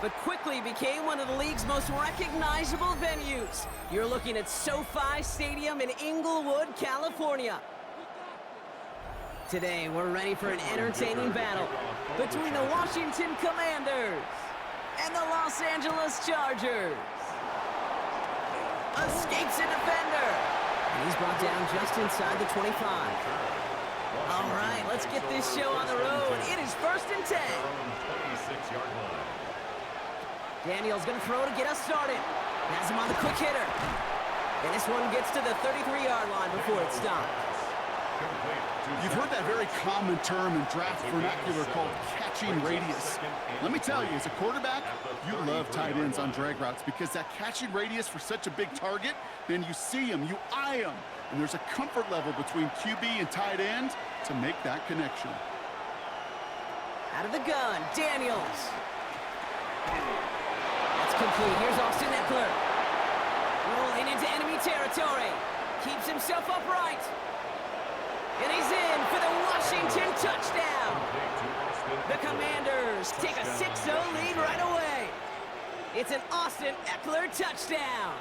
but quickly became one of the league's most recognizable venues. You're looking at SoFi Stadium in Inglewood, California. Today, we're ready for an entertaining battle between the Washington Commanders and the Los Angeles Chargers. Escapes a defender. And he's brought down just inside the 25. All right, let's get this show on the road. It is 1st and 10. Daniels going to throw to get us started. Has him on the quick hitter. And this one gets to the 33-yard line before it stops. You've heard that very common term in draft vernacular called catching radius. Let me tell you, as a quarterback, you love tight ends on drag routes because that catching radius for such a big target, then you see him, you eye him, and there's a comfort level between QB and tight end to make that connection. Out of the gun, Daniels. That's complete. Here's Austin Eckler. Rolling into enemy territory. Keeps himself upright. And he's in for the Washington touchdown. The Commanders take a 6-0 lead right away. It's an Austin Eckler touchdown.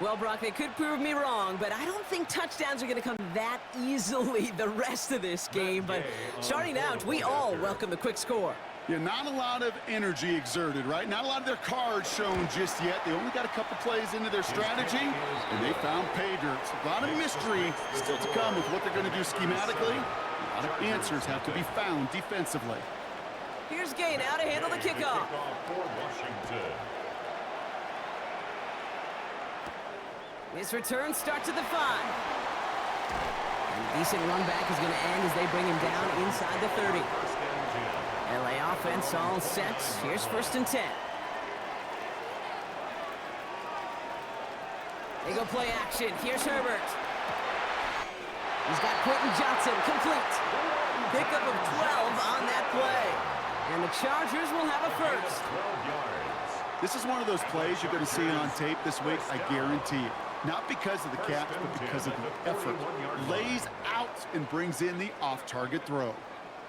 Well, Brock, they could prove me wrong, but I don't think touchdowns are going to come that easily the rest of this game. But starting out, we all welcome the quick score. Yeah, not a lot of energy exerted, right? Not a lot of their cards shown just yet. They only got a couple plays into their strategy, and they found pay dirt. A lot of mystery still to come with what they're going to do schematically. A lot of answers have to be found defensively. Here's Gay now to handle the kickoff. His return starts at the 5. And a decent run back is going to end as they bring him down inside the 30. LA offense all set. Here's 1st and 10. They go play action. Here's Herbert. He's got Quentin Johnson complete. Pickup of 12 on that play. And the Chargers will have a first. This is one of those plays you're going to see on tape this week, I guarantee it. Not because of the catch, but because of the effort. Lays out and brings in the off-target throw.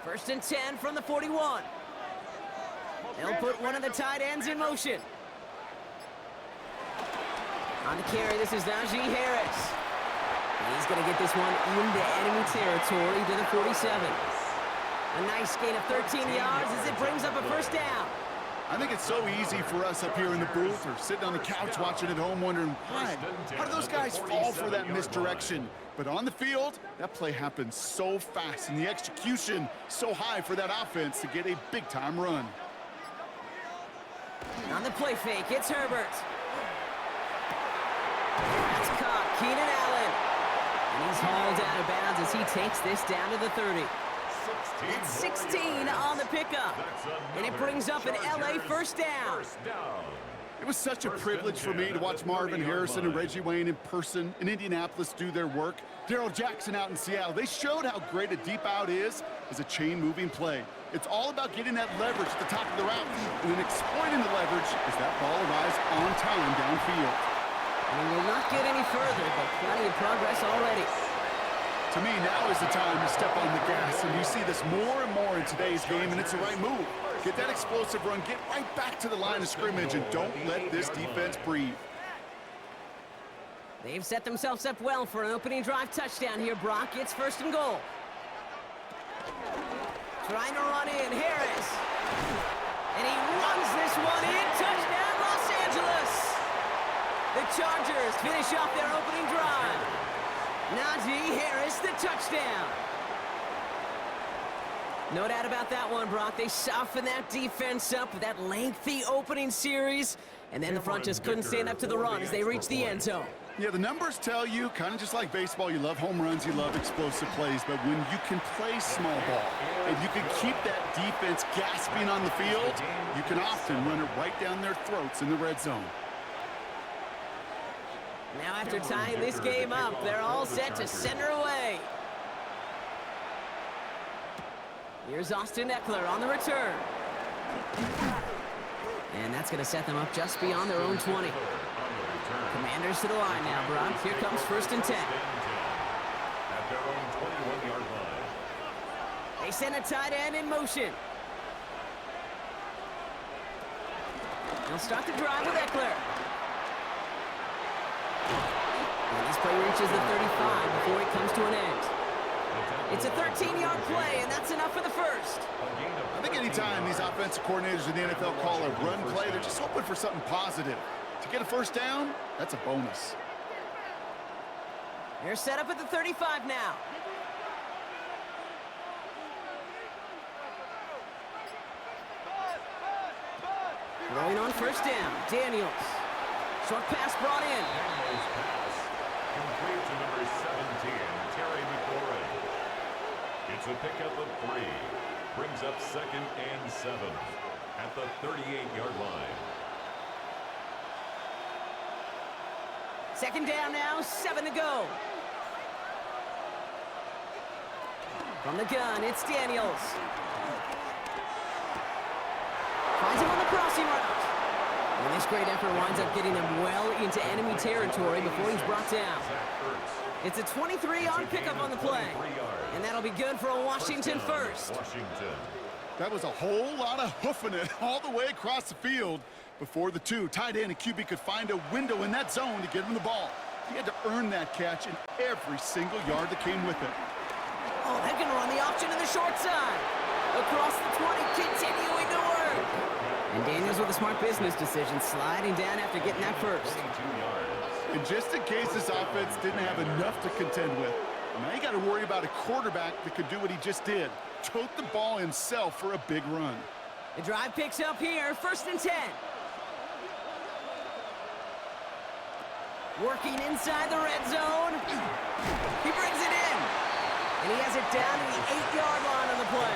1st and 10 from the 41. They'll put one of the tight ends in motion. On the carry, this is Najee Harris. And he's going to get this one into enemy territory to the 47. A nice gain of 13 yards as it brings up a first down. I think it's so easy for us up here in the booth or sitting on the couch watching at home wondering, why? How do those guys fall for that misdirection? But on the field, that play happens so fast and the execution so high for that offense to get a big-time run. On the play fake, it's Herbert. That's caught, Keenan Allen. And he's hauled out of bounds as he takes this down to the 30. That's 16 on the pickup. And it brings up an LA first down. It was such a privilege for me to watch Marvin Harrison and Reggie Wayne in person in Indianapolis do their work. Darrell Jackson out in Seattle. They showed how great a deep out is as a chain-moving play. It's all about getting that leverage at the top of the route and then exploiting the leverage as that ball arrives on time downfield. And we will not get any further, but plenty of progress already. To me, now is the time to step on the gas, and you see this more and more in today's game, and it's the right move. Get that explosive run, get right back to the line of scrimmage, and don't let this defense breathe. They've set themselves up well for an opening drive touchdown here, Brock. It's 1st and goal. Trying to run in, Harris. And he runs this one in. Touchdown, Los Angeles. The Chargers finish off their opening drive. Najee Harris, the touchdown. No doubt about that one, Brock. They softened that defense up with that lengthy opening series, and then the front just couldn't stand up to the run as they reached the end zone. Yeah, the numbers tell you, kind of just like baseball, you love home runs, you love explosive plays, but when you can play small ball, and you can keep that defense gasping on the field, you can often run it right down their throats in the red zone. Now after tying this game up, they're all set to send her away. Here's Austin Eckler on the return. And that's going to set them up just beyond their own 20. Commanders to the line now, Brock. Here comes 1st and 10. They send a tight end in motion. They'll start the drive with Eckler. And this play reaches the 35 before it comes to an end. It's a 13-yard play, and that's enough for the first. I think anytime these offensive coordinators in the NFL call a run play, they're just hoping for something positive. To get a first down, that's a bonus. They're set up at the 35 now. Throwing on first down, Daniels. Short pass brought in. Daniels pass. Complete to number 17, Terry McLaurin. It's a pickup of 3. Brings up 2nd and 7 at the 38-yard line. Second down now, 7 to go. From the gun, it's Daniels. Finds him on the crossing route. And this great effort winds up getting them well into enemy territory before he's brought down. It's a 23-yard pickup on the play. And that'll be good for a Washington first. That was a whole lot of hoofing it all the way across the field before the two tight end and QB could find a window in that zone to get him the ball. He had to earn that catch in every single yard that came with it. Oh, they're going to run the option to the short side. Across the 20, continuing to work. And Daniels with a smart business decision, sliding down after getting that first. And just in case this offense didn't have enough to contend with, now you got to worry about a quarterback that could do what he just did. Tote the ball himself for a big run. The drive picks up here, 1st and 10. Working inside the red zone. He brings it in. And he has it down to the 8-yard line on the play.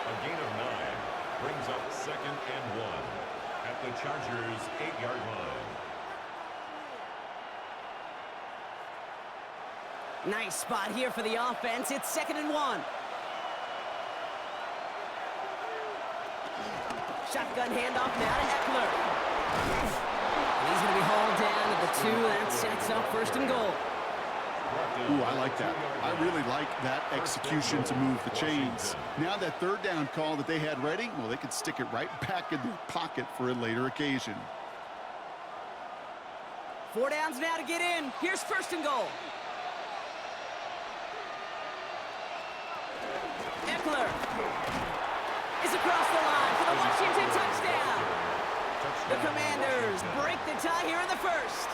A gain of 9 brings up 2nd and 1 at the Chargers' 8-yard line. Nice spot here for the offense. It's 2nd and 1. Shotgun handoff now to Eckler. And he's going to be hauled down at the 2. That sets up 1st and goal. Ooh, I like that. I really like that execution to move the chains. Now that 3rd down call that they had ready, well, they could stick it right back in their pocket for a later occasion. 4 downs now to get in. Here's 1st and goal. Eckler is across the line for the Washington touchdown. The Commanders break the tie here in the 1st.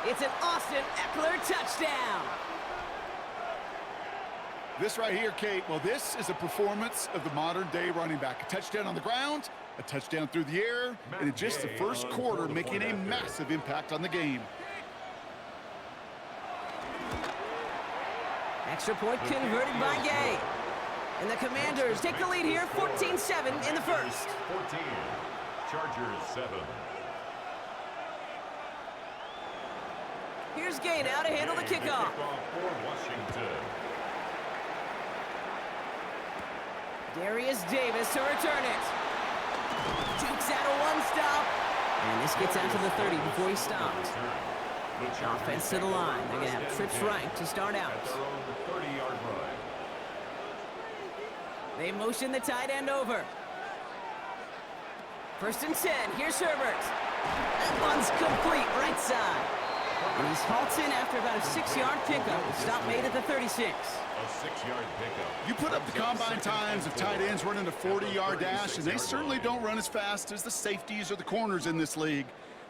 It's an Austin Eckler touchdown. This right here, Kate, well, this is a performance of the modern-day running back. A touchdown on the ground, a touchdown through the air, and in just the 1st quarter, making a massive impact on the game. Extra point converted by Gay. And the Commanders take the lead here, 14-7 in the 1st. 14, Chargers 7. Here's Gay now to handle the kickoff. For Washington. Darius Davis to return it. Jukes out a 1-stop. And this gets out to the 30 before he stops. Offense to the line. They're going to have trips right to start out. They motion the tight end over. 1st and 10. Here's Herbert. That one's complete right side. And he's halted after about a 6-yard pickup. Stop made at the 36. A 6-yard pickup. You put up the combine times of tight ends running a 40-yard dash, and they certainly don't run as fast as the safeties or the corners in this league.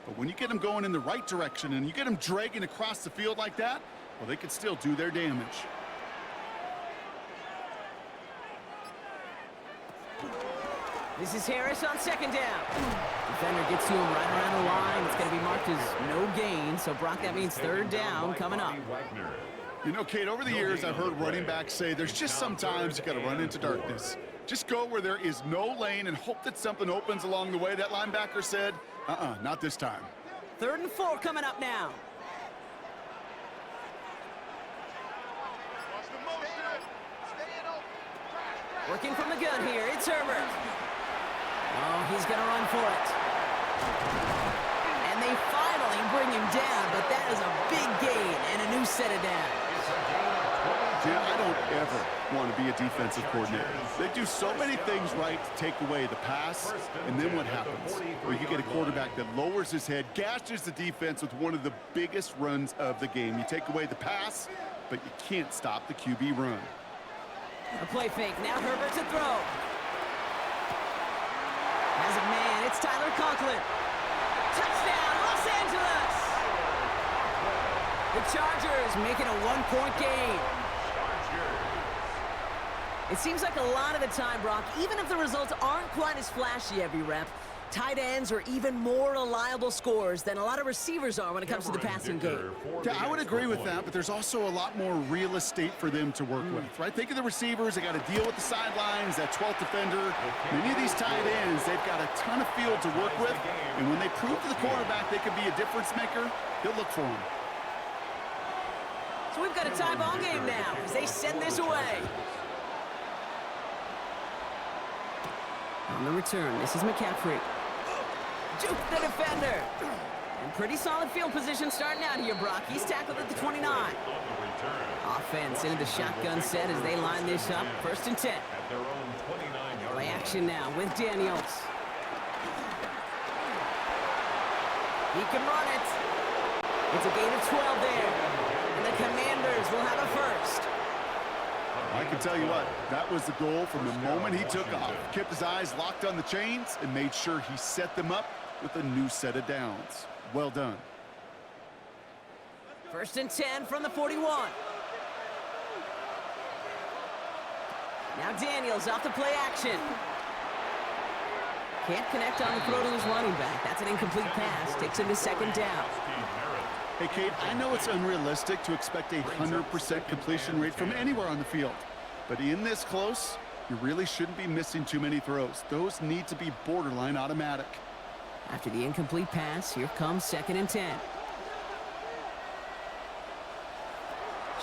But when you get them going in the right direction and you get them dragging across the field like that, well, they can still do their damage. This is Harris on 2nd down. Defender gets to him right around the line. It's going to be marked as no gain. So, Brock, that means 3rd down coming up. You know, Kate, over the years, I've heard running backs say there's just sometimes you got to run into darkness. Just go where there is no lane and hope that something opens along the way. That linebacker said, not this time. 3rd and 4 coming up now. Working from the gun here, it's Herbert. Oh, he's going to run for it. And they finally bring him down, but that is a big gain and a new set of downs. Jim, I don't ever want to be a defensive coordinator. They do so many things right to take away the pass, and then what happens? Well, you get a quarterback that lowers his head, gashes the defense with one of the biggest runs of the game. You take away the pass, but you can't stop the QB run. A play fake. Now Herbert to throw. Has a man. It's Tyler Conklin. Touchdown, Los Angeles! The Chargers making a one-point game. It seems like a lot of the time, Brock, even if the results aren't quite as flashy every rep, tight ends are even more reliable scorers than a lot of receivers are when it comes to the passing game. Yeah, I would agree with that, but there's also a lot more real estate for them to work with, right? Think of the receivers. They got to deal with the sidelines, that 12th defender. Many of these tight ends, they've got a ton of field to work with, and when they prove to the quarterback they can be a difference maker, he'll look for them. So we've got a tie ball game now as they send this away. On the return, this is McCaffrey. Juke the defender. And pretty solid field position starting out here, Brock. He's tackled at the 29. Offense into the shotgun set as they line this up. 1st and 10. Play action now with Daniels. He can run it. It's a gain of 12 there. And the Commanders will have a first. I can tell you what, that was the goal from the moment he took off. Kept his eyes locked on the chains and made sure he set them up with a new set of downs. Well done. 1st and 10 from the 41. Now Daniels off the play action. Can't connect on the throw to his running back. That's an incomplete pass. Takes him to 2nd down. Hey, Kate, I know it's unrealistic to expect a 100% completion rate from anywhere on the field. But in this close, you really shouldn't be missing too many throws. Those need to be borderline automatic. After the incomplete pass, here comes 2nd and 10.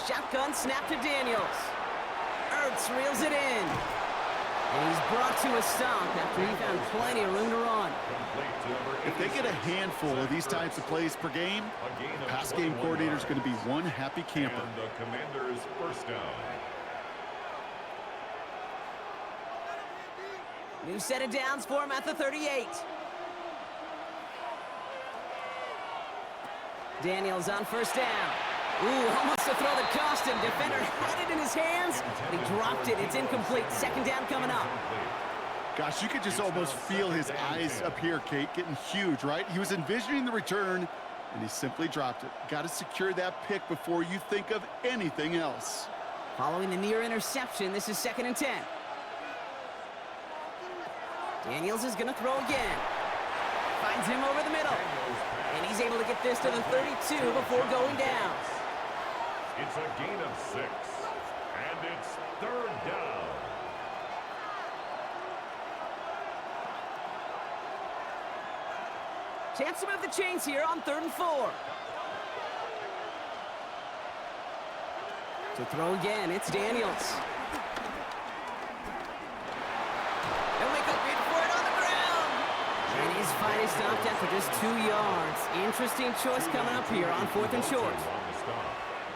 Shotgun snap to Daniels. Ertz reels it in. And he's brought to a stop after he found plenty of room to run. If they get a handful of these types of plays per game, the pass game coordinator is going to be one happy camper. And the Commanders' first down. New set of downs for him at the 38. Daniels on 1st down. Ooh, almost a throw that cost him. Defender had it in his hands, but he dropped it. It's incomplete. 2nd down coming up. Gosh, you could just almost feel his eyes up here, Kate, getting huge, right? He was envisioning the return, and he simply dropped it. Got to secure that pick before you think of anything else. Following the near interception, this is 2nd and 10. Daniels is going to throw again. Finds him over the middle. And he's able to get this to the 32 before going down. It's a gain of 6. And it's 3rd down. Chance to move the chains here on 3rd and 4. To throw again, it's Daniels. They'll make a bid for it on the ground. And his fight is stopped after just 2 yards. Interesting choice coming up here on 4th and short.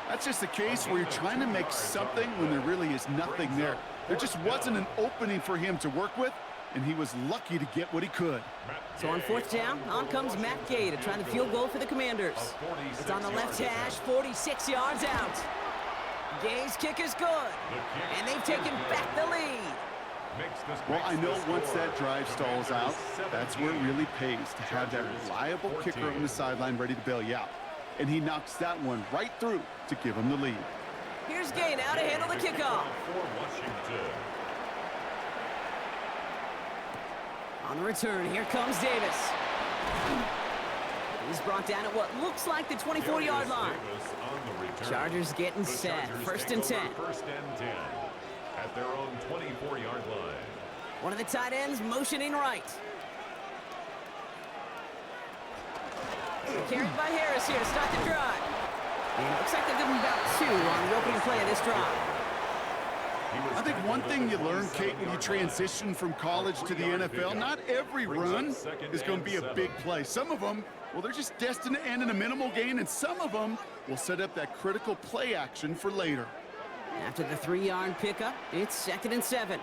That's just a case where you're trying to make something when there really is nothing there. There just wasn't an opening for him to work with, and he was lucky to get what he could. So on 4th down, on comes Matt Gay to try the field goal for the Commanders. It's on the left hash, 46 yards out. Gay's kick is good, and they've taken back the lead. Well, I know once that drive stalls out, that's where it really pays to have that reliable kicker on the sideline ready to bail you out. And he knocks that one right through to give him the lead. Here's Gay now to handle the kickoff. On the return, here comes Davis. He's brought down at what looks like the 24-yard line. Chargers getting set. 1st and 10. 1st and 10 at their own 24-yard line. One of the tight ends motioning right. Carried by Harris here to start the drive. And it looks like they'll give him about 2 on the opening play of this drive. I think one thing you learn, Kate, when you transition from college to the NFL, not every run is going to be a big play. Some of them, well, they're just destined to end in a minimal gain, and some of them will set up that critical play action for later. After the 3-yard pickup, it's 2nd and 7.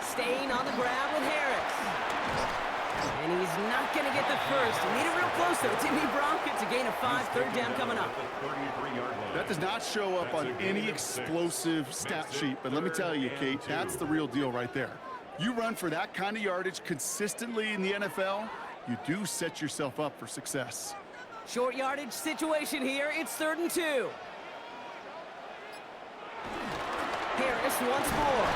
Staying on the ground with Harris. And he's not going to get the first. He made it real close, though. Timmy Bronk, it's a gain of 5, 3rd down coming up. That does not show up on any explosive stat sheet, but let me tell you, Kate, that's the real deal right there. You run for that kind of yardage consistently in the NFL, you do set yourself up for success. Short yardage situation here. It's 3rd and 2. Harris once more.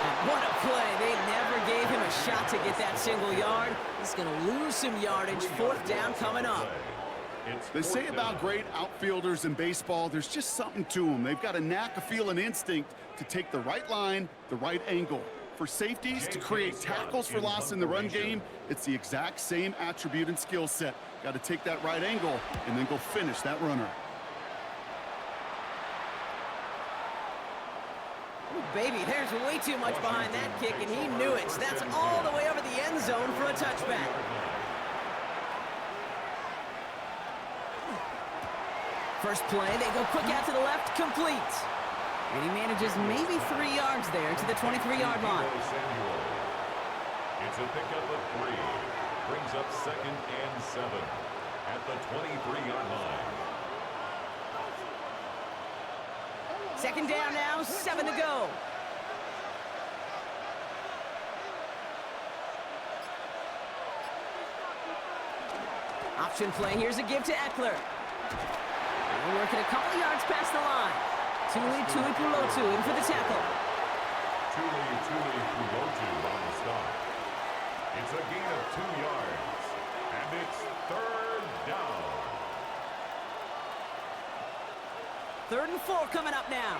And what a play. They never gave him a shot to get that single yard. He's going to lose some yardage. 4th down coming up. They say about great outfielders in baseball, there's just something to them. They've got a knack, a feel, and instinct to take the right line, the right angle. For safeties to create tackles for loss in the run game, it's the exact same attribute and skill set. Got to take that right angle and then go finish that runner. Ooh, baby, there's way too much behind that kick, and he knew it. So that's all the way over the end zone for a touchback. First play, they go quick out to the left, complete. And he manages maybe 3 yards there to the 23-yard line. It's a pickup of 3. Brings up 2nd and 7 at the 23-yard line. 2nd down now, 7 to go. Option play, here's a give to Eckler. And we're working a couple yards past the line. Tuli Pulotu in for the tackle. Tuli Pulotu on the stop. It's a gain of 2 yards, and it's 3rd down. 3rd and 4 coming up now.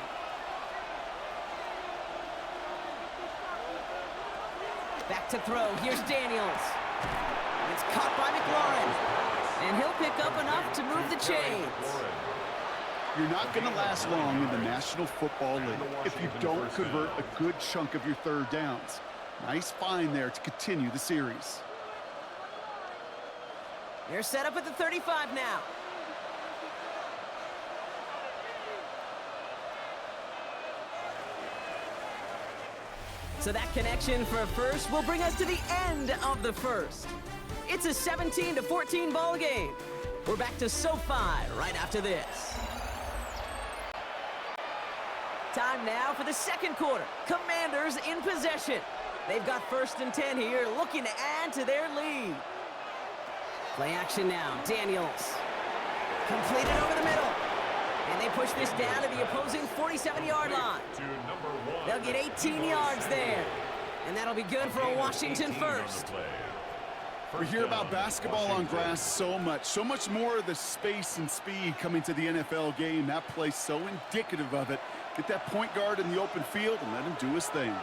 Back to throw. Here's Daniels. It's caught by McLaurin. And he'll pick up enough to move the chains. You're not going to last long in the National Football League if you don't convert a good chunk of your 3rd downs. Nice find there to continue the series. They're set up at the 35 now. So that connection for a first will bring us to the end of the first. It's a 17-14 ball game. We're back to SoFi right after this. Time now for the 2nd quarter. Commanders in possession. They've got 1st and 10 here, looking to add to their lead. Play action now. Daniels. Completed over the middle. And they push this down to the opposing 47-yard line. They'll get 18 yards there. And that'll be good for a Washington first. We hear about basketball on grass so much more of the space and speed coming to the NFL game. That play's so indicative of it. Get that point guard in the open field and let him do his thing.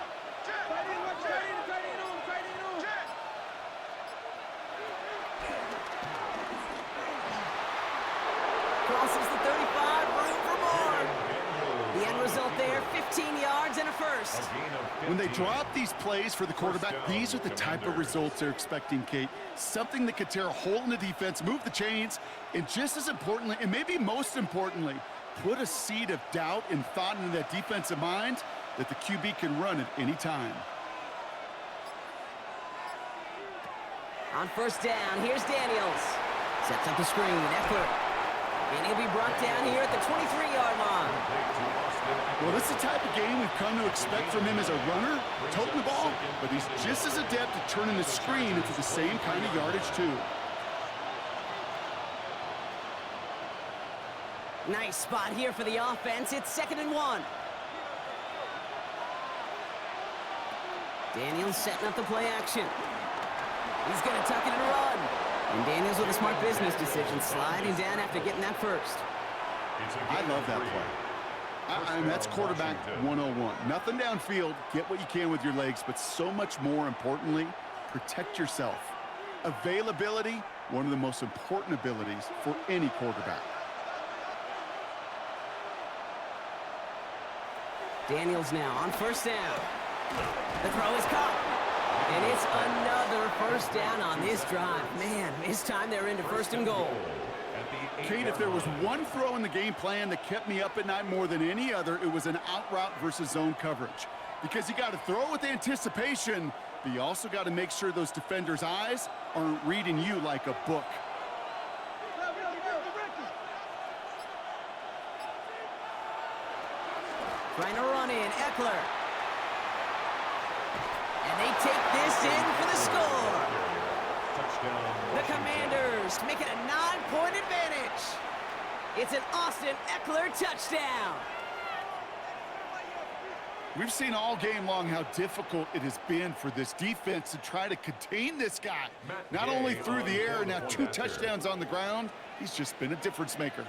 Crosses the 35, room for more. The end result there, 15 yards and a first. When they draw up these plays for the quarterback, these are the type of results they're expecting, Kate. Something that could tear a hole in the defense, move the chains, and just as importantly, and maybe most importantly, put a seed of doubt and thought into that defensive mind that the QB can run at any time. On 1st down, here's Daniels. Sets up the screen, Eckler. And he'll be brought down here at the 23-yard line. Well, this is the type of game we've come to expect from him as a runner, toting the ball, but he's just as adept at turning the screen into the same kind of yardage, too. Nice spot here for the offense. It's 2nd and 1. Daniels setting up the play action. He's going to tuck it and run. And Daniels with a smart business decision, sliding down after getting that first. I love that play. I mean, that's quarterback 101. Nothing downfield, get what you can with your legs, but so much more importantly, protect yourself. Availability, one of the most important abilities for any quarterback. Daniels now on 1st down. The throw is caught. And it's another 1st down on this drive. Man, this time they're into 1st and goal. Kate, if there was one throw in the game plan that kept me up at night more than any other, it was an out route versus zone coverage. Because you got to throw with anticipation, but you also got to make sure those defenders' eyes aren't reading you like a book. Trying to run in, Eckler. And they take this in for the score. The Commanders make it a 9-point advantage. It's an Austin Eckler touchdown. We've seen all game long how difficult it has been for this defense to try to contain this guy. Not only through the air, now 2 touchdowns on the ground. He's just been a difference maker.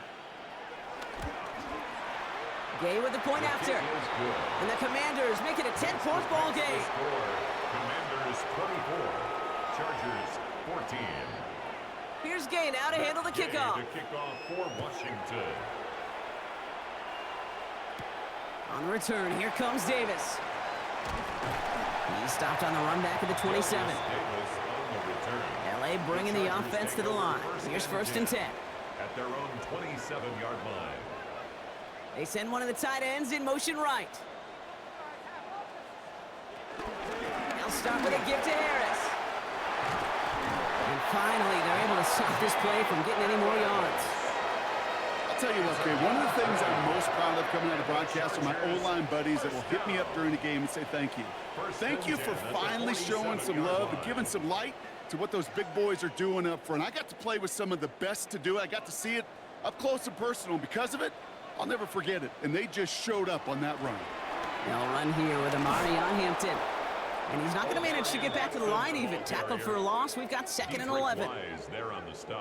Gay with the point after. And the Commanders make it a 10-point ball game. Commanders 24, Chargers 14. Here's Gay now to handle the kickoff. The kickoff for Washington. On the return, here comes Davis. He's stopped on the run back at the 27. LA bringing the offense to the line. Here's 1st and 10. At their own 27-yard line. They send one of the tight ends in motion right. They'll start with a give to Harris. And finally, they're able to stop this play from getting any more yards. I'll tell you what, Kay, one of the things I'm most proud of coming out of broadcast are my O-line buddies that will hit me up during the game and say thank you. Thank you for finally showing some love and giving some light to what those big boys are doing up front. I got to play with some of the best to do it. I got to see it up close and personal. Because of it, I'll never forget it. And they just showed up on that run. They'll run here with Amari on Hampton. And he's not going to manage to get back to the line even. Tackled for a loss. We've got 2nd and 11.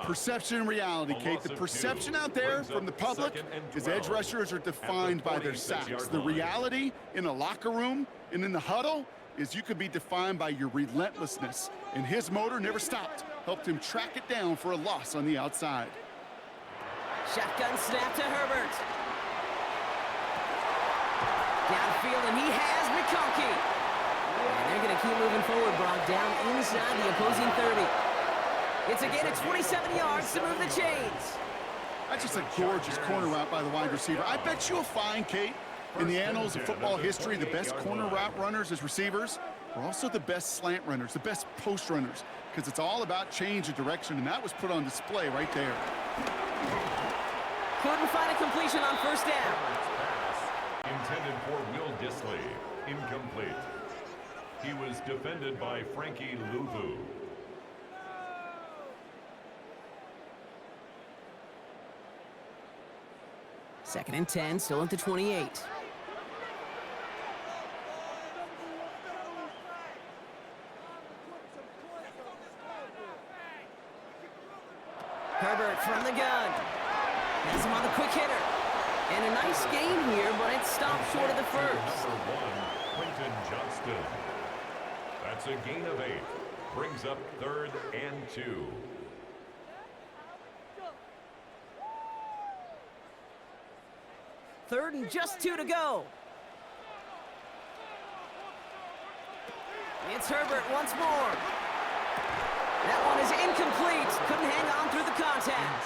Perception and reality, Kate. The perception out there from the public is edge rushers are defined by their sacks. The reality in a locker room and in the huddle is you could be defined by your relentlessness. And his motor never stopped. Helped him track it down for a loss on the outside. Shotgun snap to Herbert. Downfield, and he has McConkey. And they're going to keep moving forward, Brock, down inside the opposing 30. It's a gain of 27 yards to move the chains. That's just a gorgeous corner route by the wide receiver. I bet you'll find, Kate, in the annals of football history, the best corner route runners as receivers are also the best slant runners, the best post runners, because it's all about change of direction, and that was put on display right there. Couldn't find a completion on 1st down. Intended for Will Dissly. Incomplete. He was defended by Frankie Louvu. Second and 10, still at the 28. Herbert from the gun. Has him on the quick hitter. And a nice gain here, but it stopped short of the first. Number 1, Quentin Johnston. That's a gain of 8. Brings up 3rd and 2. Third and just 2 to go. It's Herbert once more. That one is incomplete. Couldn't hang on through the contact.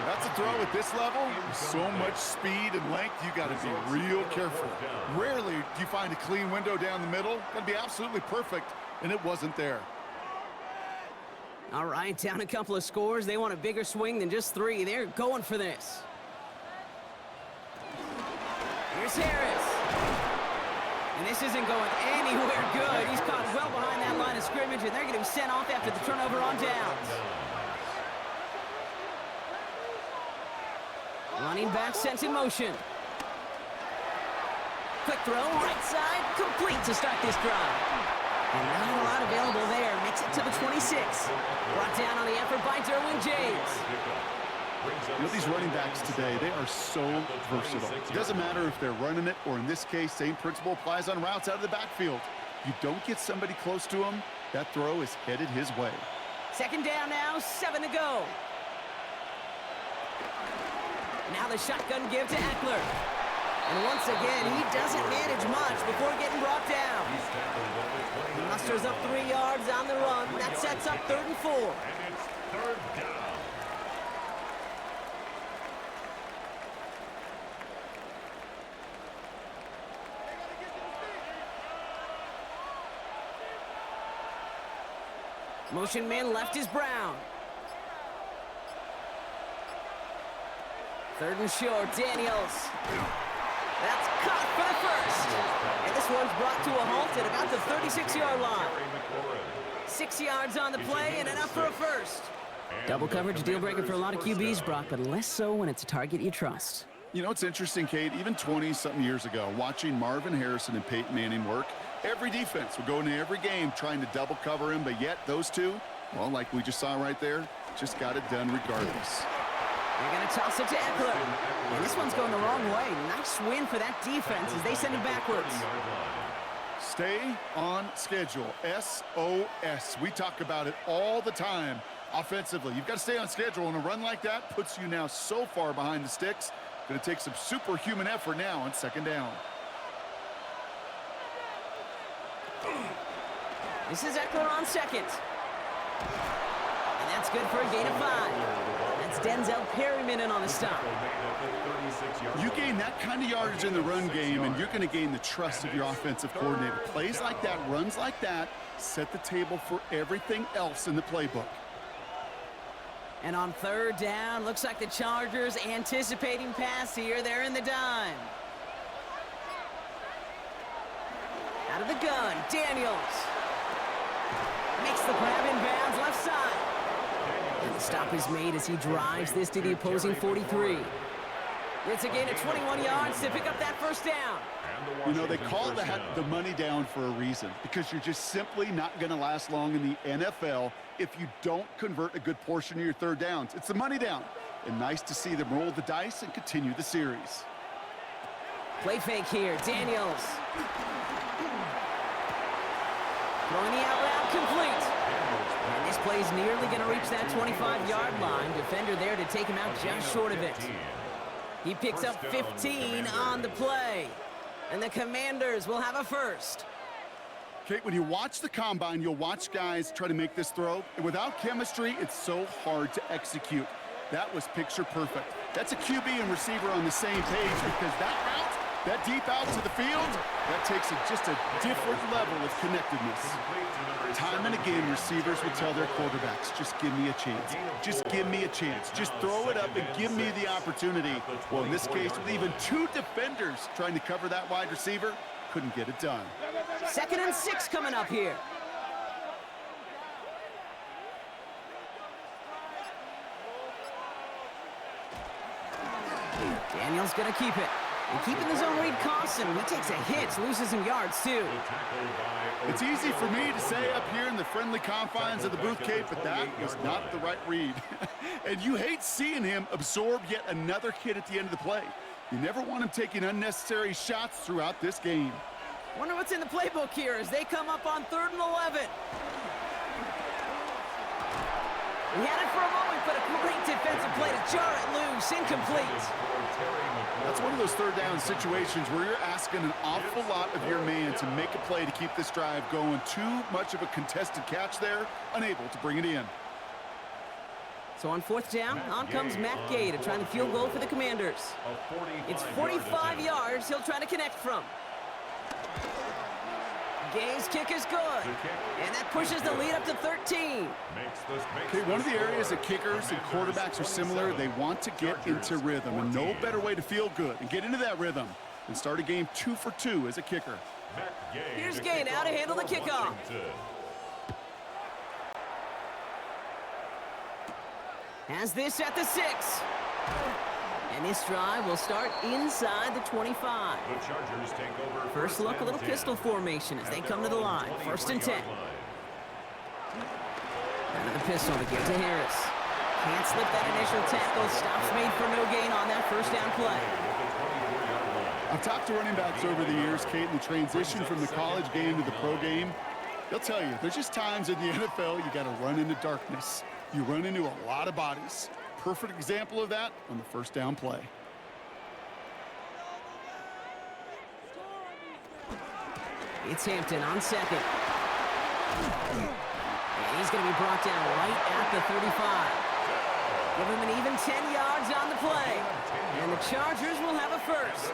That's a throw at this level. So much speed and length, you got to be real careful. Rarely do you find a clean window down the middle. Got to be absolutely perfect, and it wasn't there. All right, down a couple of scores. They want a bigger swing than just 3. They're going for this. Here's Harris. And this isn't going anywhere good. He's caught well behind that line of scrimmage, and they're going to be sent off after the turnover on downs. Running back sent in motion. Quick throw, right side, complete to start this drive. And not a lot available there. Makes it to the 26. Brought down on the effort by Derwin James. You know, these running backs today, they are so versatile. It doesn't matter if they're running it, or in this case, same principle applies on routes out of the backfield. You don't get somebody close to him, that throw is headed his way. 2nd down now, 7 to go. Now the shotgun give to Eckler. And once again, he doesn't manage much before getting brought down. He musters up 3 yards on the run. That sets up 3rd and 4. And it's 3rd down. Motion man left is Brown. 3rd and short, Daniels. That's caught for the first. And this one's brought to a halt at about the 36-yard line. 6 yards on the play and enough for a first. Double coverage deal breaker for a lot of QBs, Brock, but less so when it's a target you trust. You know, it's interesting, Kate, even 20-something years ago, watching Marvin Harrison and Peyton Manning work, every defense would go into every game trying to double cover him, but yet those two, well, like we just saw right there, just got it done regardless. They're going to toss it to Eckler. And this one's going the wrong way. Nice win for that defense as they send it backwards. Stay on schedule. SOS. We talk about it all the time offensively. You've got to stay on schedule, and a run like that puts you now so far behind the sticks. Going to take some superhuman effort now on 2nd down. This is Eckler on 2nd. And that's good for a gain of 5. That's Denzel Perryman in on the stop. You gain that kind of yardage in the run game, and you're going to gain the trust of your offensive coordinator. Plays like that, runs like that, set the table for everything else in the playbook. And on 3rd down, looks like the Chargers anticipating pass here. They're in the dime. Out of the gun, Daniels. Makes the grab in bounds, left side. And the stop is made as he drives this to the opposing 43. It's a gain of 21 yards to pick up that 1st down. You know, they call the money down for a reason, because you're just simply not going to last long in the NFL if you don't convert a good portion of your 3rd downs. It's the money down. And nice to see them roll the dice and continue the series. Play fake here, Daniels. Throwing the out route complete. And this play's nearly going to reach that 25-yard line. Defender there to take him out just short of it. He picks up 15 on the play. And the Commanders will have a first. Kate, when you watch the combine, you'll watch guys try to make this throw. And without chemistry, it's so hard to execute. That was picture perfect. That's a QB and receiver on the same page, because that route, that deep out to the field, that takes just a different level of connectedness. Time and again, receivers will tell their quarterbacks, just give me a chance. Just give me a chance. Just throw it up and give me the opportunity. Well, in this case, with even 2 defenders trying to cover that wide receiver, couldn't get it done. 2nd and 6 coming up here. Daniels going to keep it. And keeping the zone read costs him. He takes a hit, loses some yards too. It's easy for me to say up here in the friendly confines of the booth, Kate, but that was not the right read. And you hate seeing him absorb yet another hit at the end of the play. You never want him taking unnecessary shots throughout this game. Wonder what's in the playbook here as they come up on 3rd and 11. He had it for a moment, but a great defensive play to jar it loose, incomplete. That's one of those 3rd down situations where you're asking an awful lot of your man to make a play to keep this drive going. Too much of a contested catch there, unable to bring it in. So on 4th down, on comes Matt Gay to try the field goal for the Commanders. It's 45 yards he'll try to connect from. Gay's kick is good, and that pushes the lead up to 13. Okay, one of the areas that kickers and quarterbacks are similar, they want to get into rhythm, and no better way to feel good and get into that rhythm than start a game 2 for 2 as a kicker. Here's Gay now to handle the kickoff. Has this at the 6. And this drive will start inside the 25. First look, a little pistol formation as they come to the line. 1st and 10. Out of the pistol to get to Harris. Can't slip that initial tackle. Stops made for no gain on that 1st down play. I've talked to running backs over the years, Kate, and the transition from the college game to the pro game. They'll tell you, there's just times in the NFL you got to run into darkness. You run into a lot of bodies. Perfect example of that on the 1st down play. It's Hampton on 2nd. And he's going to be brought down right at the 35. Give him an even 10 yards on the play. And the Chargers will have a first.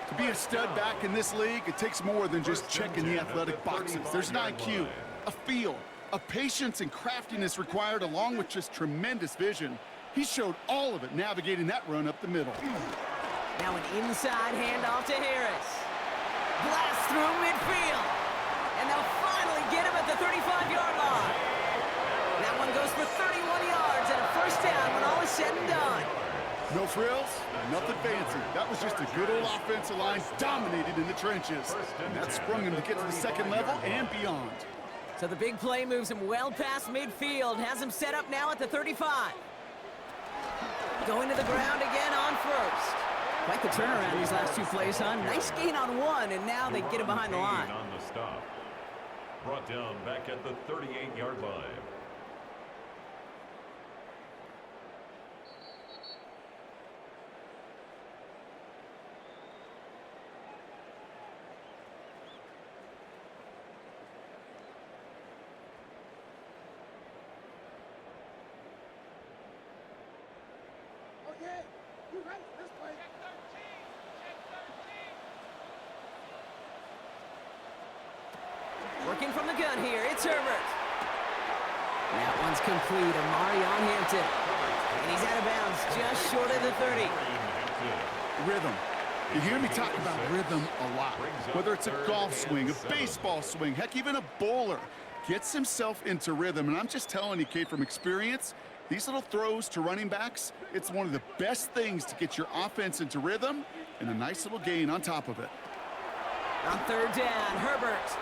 To be a stud back in this league, it takes more than just checking the athletic boxes. There's an IQ, a feel, A patience and craftiness required along with just tremendous vision. He showed all of it navigating that run up the middle. Now an inside handoff to Harris. Blast through midfield. And they'll finally get him at the 35-yard line. That one goes for 31 yards and a first down when all is said and done. No frills, nothing fancy. That was just a good old offensive line dominated in the trenches. And that sprung him to get to the second level and beyond. So the big play moves him well past midfield, has him set up now at the 35. Going to the ground again on first. Quite the turnaround these last two plays, huh? Nice gain on one, and now they get him behind the line. On the stop. Brought down back at the 38-yard line. Working from the gun here, it's Herbert. That one's complete, Amari on Hampton. And he's out of bounds, just short of the 30. Rhythm. You hear me talk about rhythm a lot. Whether it's a golf swing, a baseball swing, heck, even a bowler gets himself into rhythm. And I'm just telling you, Kate, from experience, these little throws to running backs, it's one of the best things to get your offense into rhythm and a nice little gain on top of it. On third down, Herbert.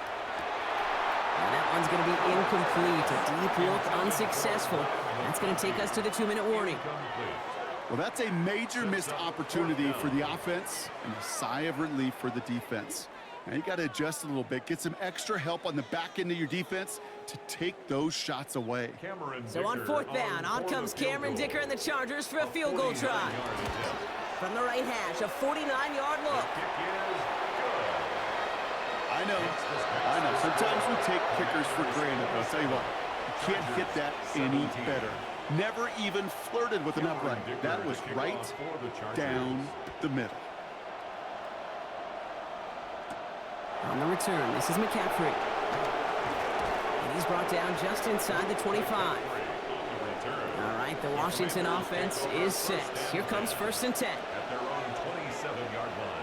And that one's going to be incomplete. A deep look, unsuccessful. That's going to take us to the 2-minute warning. Well, that's a major missed opportunity for the offense and a sigh of relief for the defense. Now you got to adjust a little bit, get some extra help on the back end of your defense to take those shots away. So on fourth down, on comes Cameron Dicker and the Chargers for a field goal try. From the right hash, a 49-yard look. I know. Sometimes we take kickers for granted, but I'll tell you what, you can't hit that any better. Never even flirted with an upright. That was right down the middle. On the return, this is McCaffrey. And he's brought down just inside the 25. All right, the Washington offense is set. Here comes 1st and 10. At their own 27-yard line.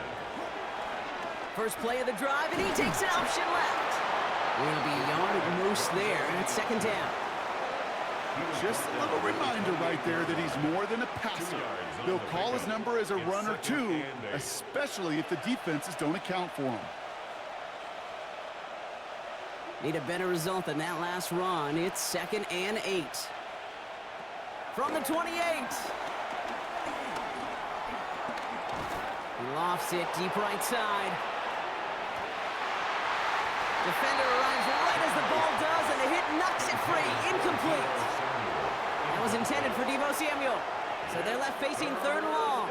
First play of the drive, and he takes an option left. Going to be a yard at most there, and it's 2nd down. Just a little reminder right there that he's more than a passer. They'll call his number as a runner, too, especially if the defenses don't account for him. Need a better result than that last run. It's 2nd and 8. From the 28. He lofts it deep right side. Defender arrives right as the ball does, and the hit knocks it free. Incomplete. That was intended for Deebo Samuel. So they're left facing 3rd and long.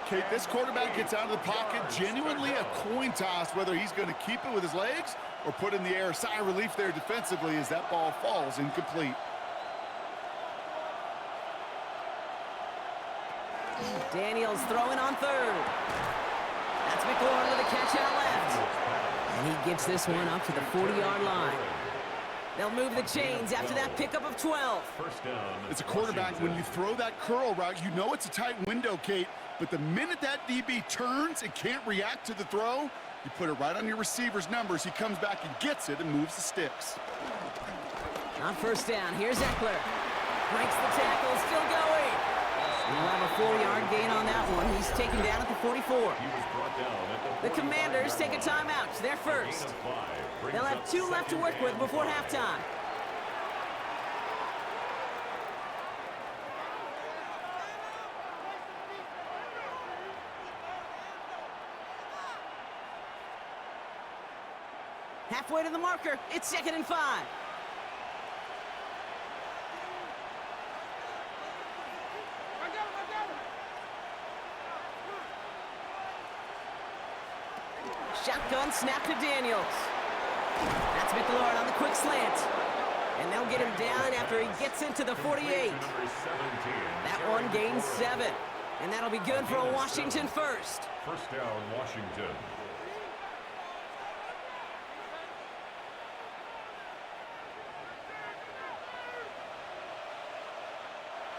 Kate, this quarterback gets out of the pocket, genuinely a coin toss whether he's going to keep it with his legs or put in the air. Sigh of relief there defensively as that ball falls incomplete. Daniels throwing on 3rd. That's McLaurin with a catch out left. And he gets this one up to the 40-yard line. They'll move the chains after that pickup of 12. First down. As a quarterback, when you throw that curl route, you know it's a tight window, Kate. But the minute that DB turns and can't react to the throw, you put it right on your receiver's numbers. He comes back and gets it and moves the sticks. On 1st down, here's Eckler. Breaks the tackle, still going. He'll have a 4-yard gain on that one. He's taken down at the 44. The Commanders take a timeout. They're first. They'll have 2 left to work with before halftime. Halfway to the marker. It's 2nd and 5. Shotgun snap to Daniels. That's McLaurin on the quick slant. And they'll get him down after he gets into the 48. That one gains 7. And that'll be good for a Washington first. First down,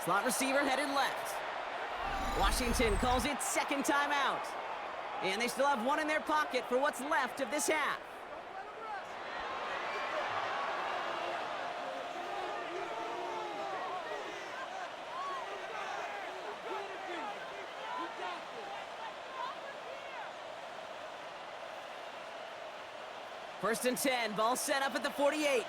Slot receiver headed left. Washington calls it second timeout. And they still have one in their pocket for what's left of this half. First and 10, ball set up at the 48.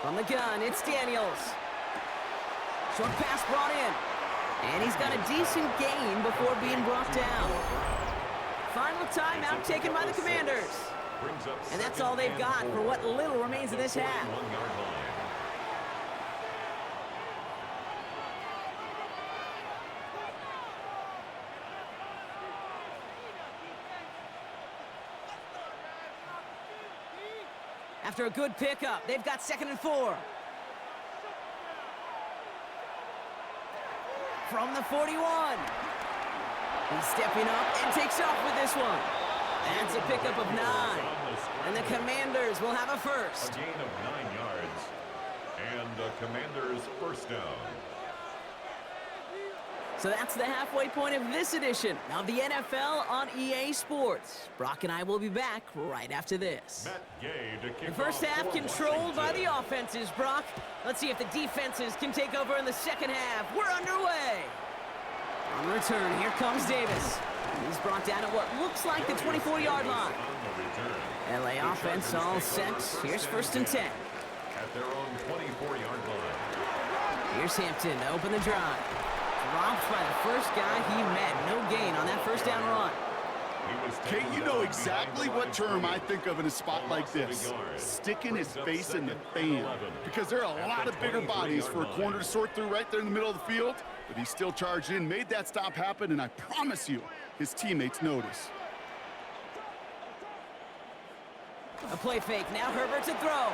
From the gun, it's Daniels. Short pass brought in. And he's got a decent gain before being brought down. Final timeout taken by the Commanders. And that's all they've got for what little remains of this half. After a good pickup, they've got 2nd and 4. From the 41. He's stepping up and takes off with this one. That's a pickup of 9. And the Commanders will have a first. A gain of 9 yards. And the Commanders' first down. So that's the halfway point of this edition of the NFL on EA Sports. Brock and I will be back right after this. The first half controlled by the offenses, Brock. Let's see if the defenses can take over in the second half. We're underway. On the return, here comes Davis. He's brought down at what looks like the 24-yard line. LA offense all set. Here's 1st and 10. At their own 24-yard line. Here's Hampton to open the drive. Dropped by the first guy he met. No gain on that first down run. Kate, you know exactly what term I think of in a spot like this. Sticking his face in the fan. Because there are a lot of bigger bodies for a corner to sort through right there in the middle of the field. But he still charged in, made that stop happen, and I promise you, his teammates notice. A play fake. Now Herbert to throw.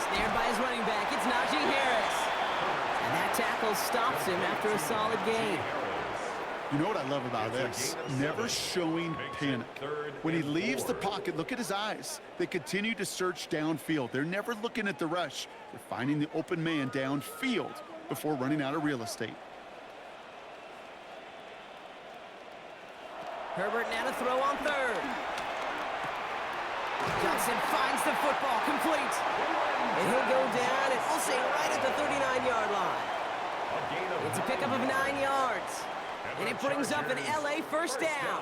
Snared by his running back. It's Najee Harris. And that tackle stops him after a solid gain. You know what I love about this? Never showing panic. When he leaves the pocket, look at his eyes. They continue to search downfield. They're never looking at the rush. They're finding the open man downfield before running out of real estate. Herbert now to throw on 3rd. Johnson finds the football, complete. And he'll go down, and we'll say right at the 39-yard line. It's a pickup of 9 yards. And it brings up an LA first down.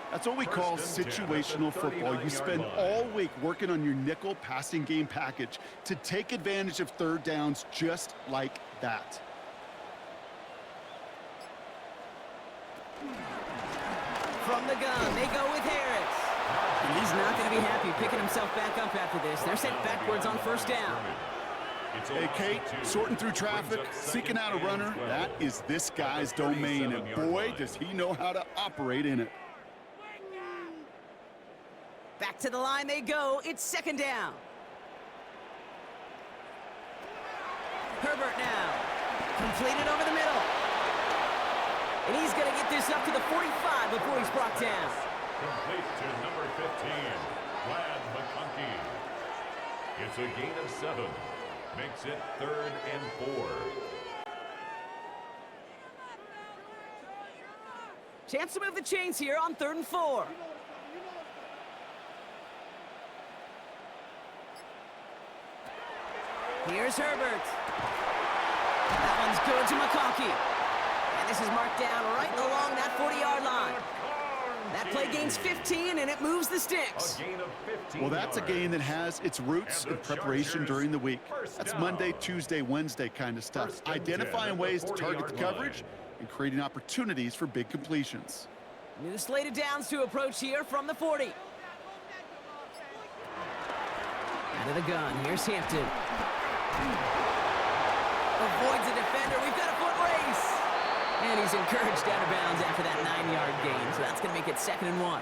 That's what we call situational football. You spend all week working on your nickel passing game package to take advantage of 3rd downs just like that. From the gun, they go with Harris. And he's not going to be happy picking himself back up after this. They're sent backwards on 1st down. Hey, Kate, sorting through traffic, seeking out a runner, that is this guy's domain, and boy, does he know how to operate in it. Back to the line they go. It's 2nd down. Herbert now. Completed over the middle. And he's going to get this up to the 45 before he's brought down. Complete to number 15, Brad McConkey. It's a gain of 7. Makes it 3rd and 4. Chance to move the chains here on 3rd and 4. Here's Herbert. That one's good to McConkey. And this is marked down right along that 40-yard line. That play gains 15, and it moves the sticks. Well, that's a gain that has its roots in preparation during the week. That's Monday, Tuesday, Wednesday kind of stuff. Identifying ways to target the coverage and creating opportunities for big completions. New slate of downs to approach here from the 40. Out of the gun, here's Hampton. Avoids a defender. We've got a foot race. And he's encouraged out of bounds after that 9-yard gain. So that's going to make it 2nd and 1.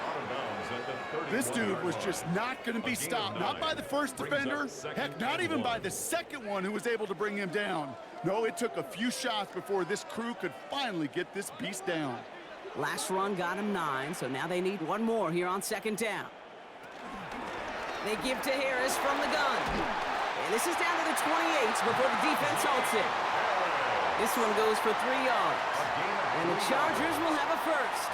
This dude was just not going to be stopped. Not by the first defender. Heck, not even by the second one who was able to bring him down. No, it took a few shots before this crew could finally get this beast down. Last run got him 9, so now they need one more here on 2nd down. They give to Harris from the gun. And this is down to the 28 before the defense halts it. This one goes for 3 yards. And the Chargers will have a first.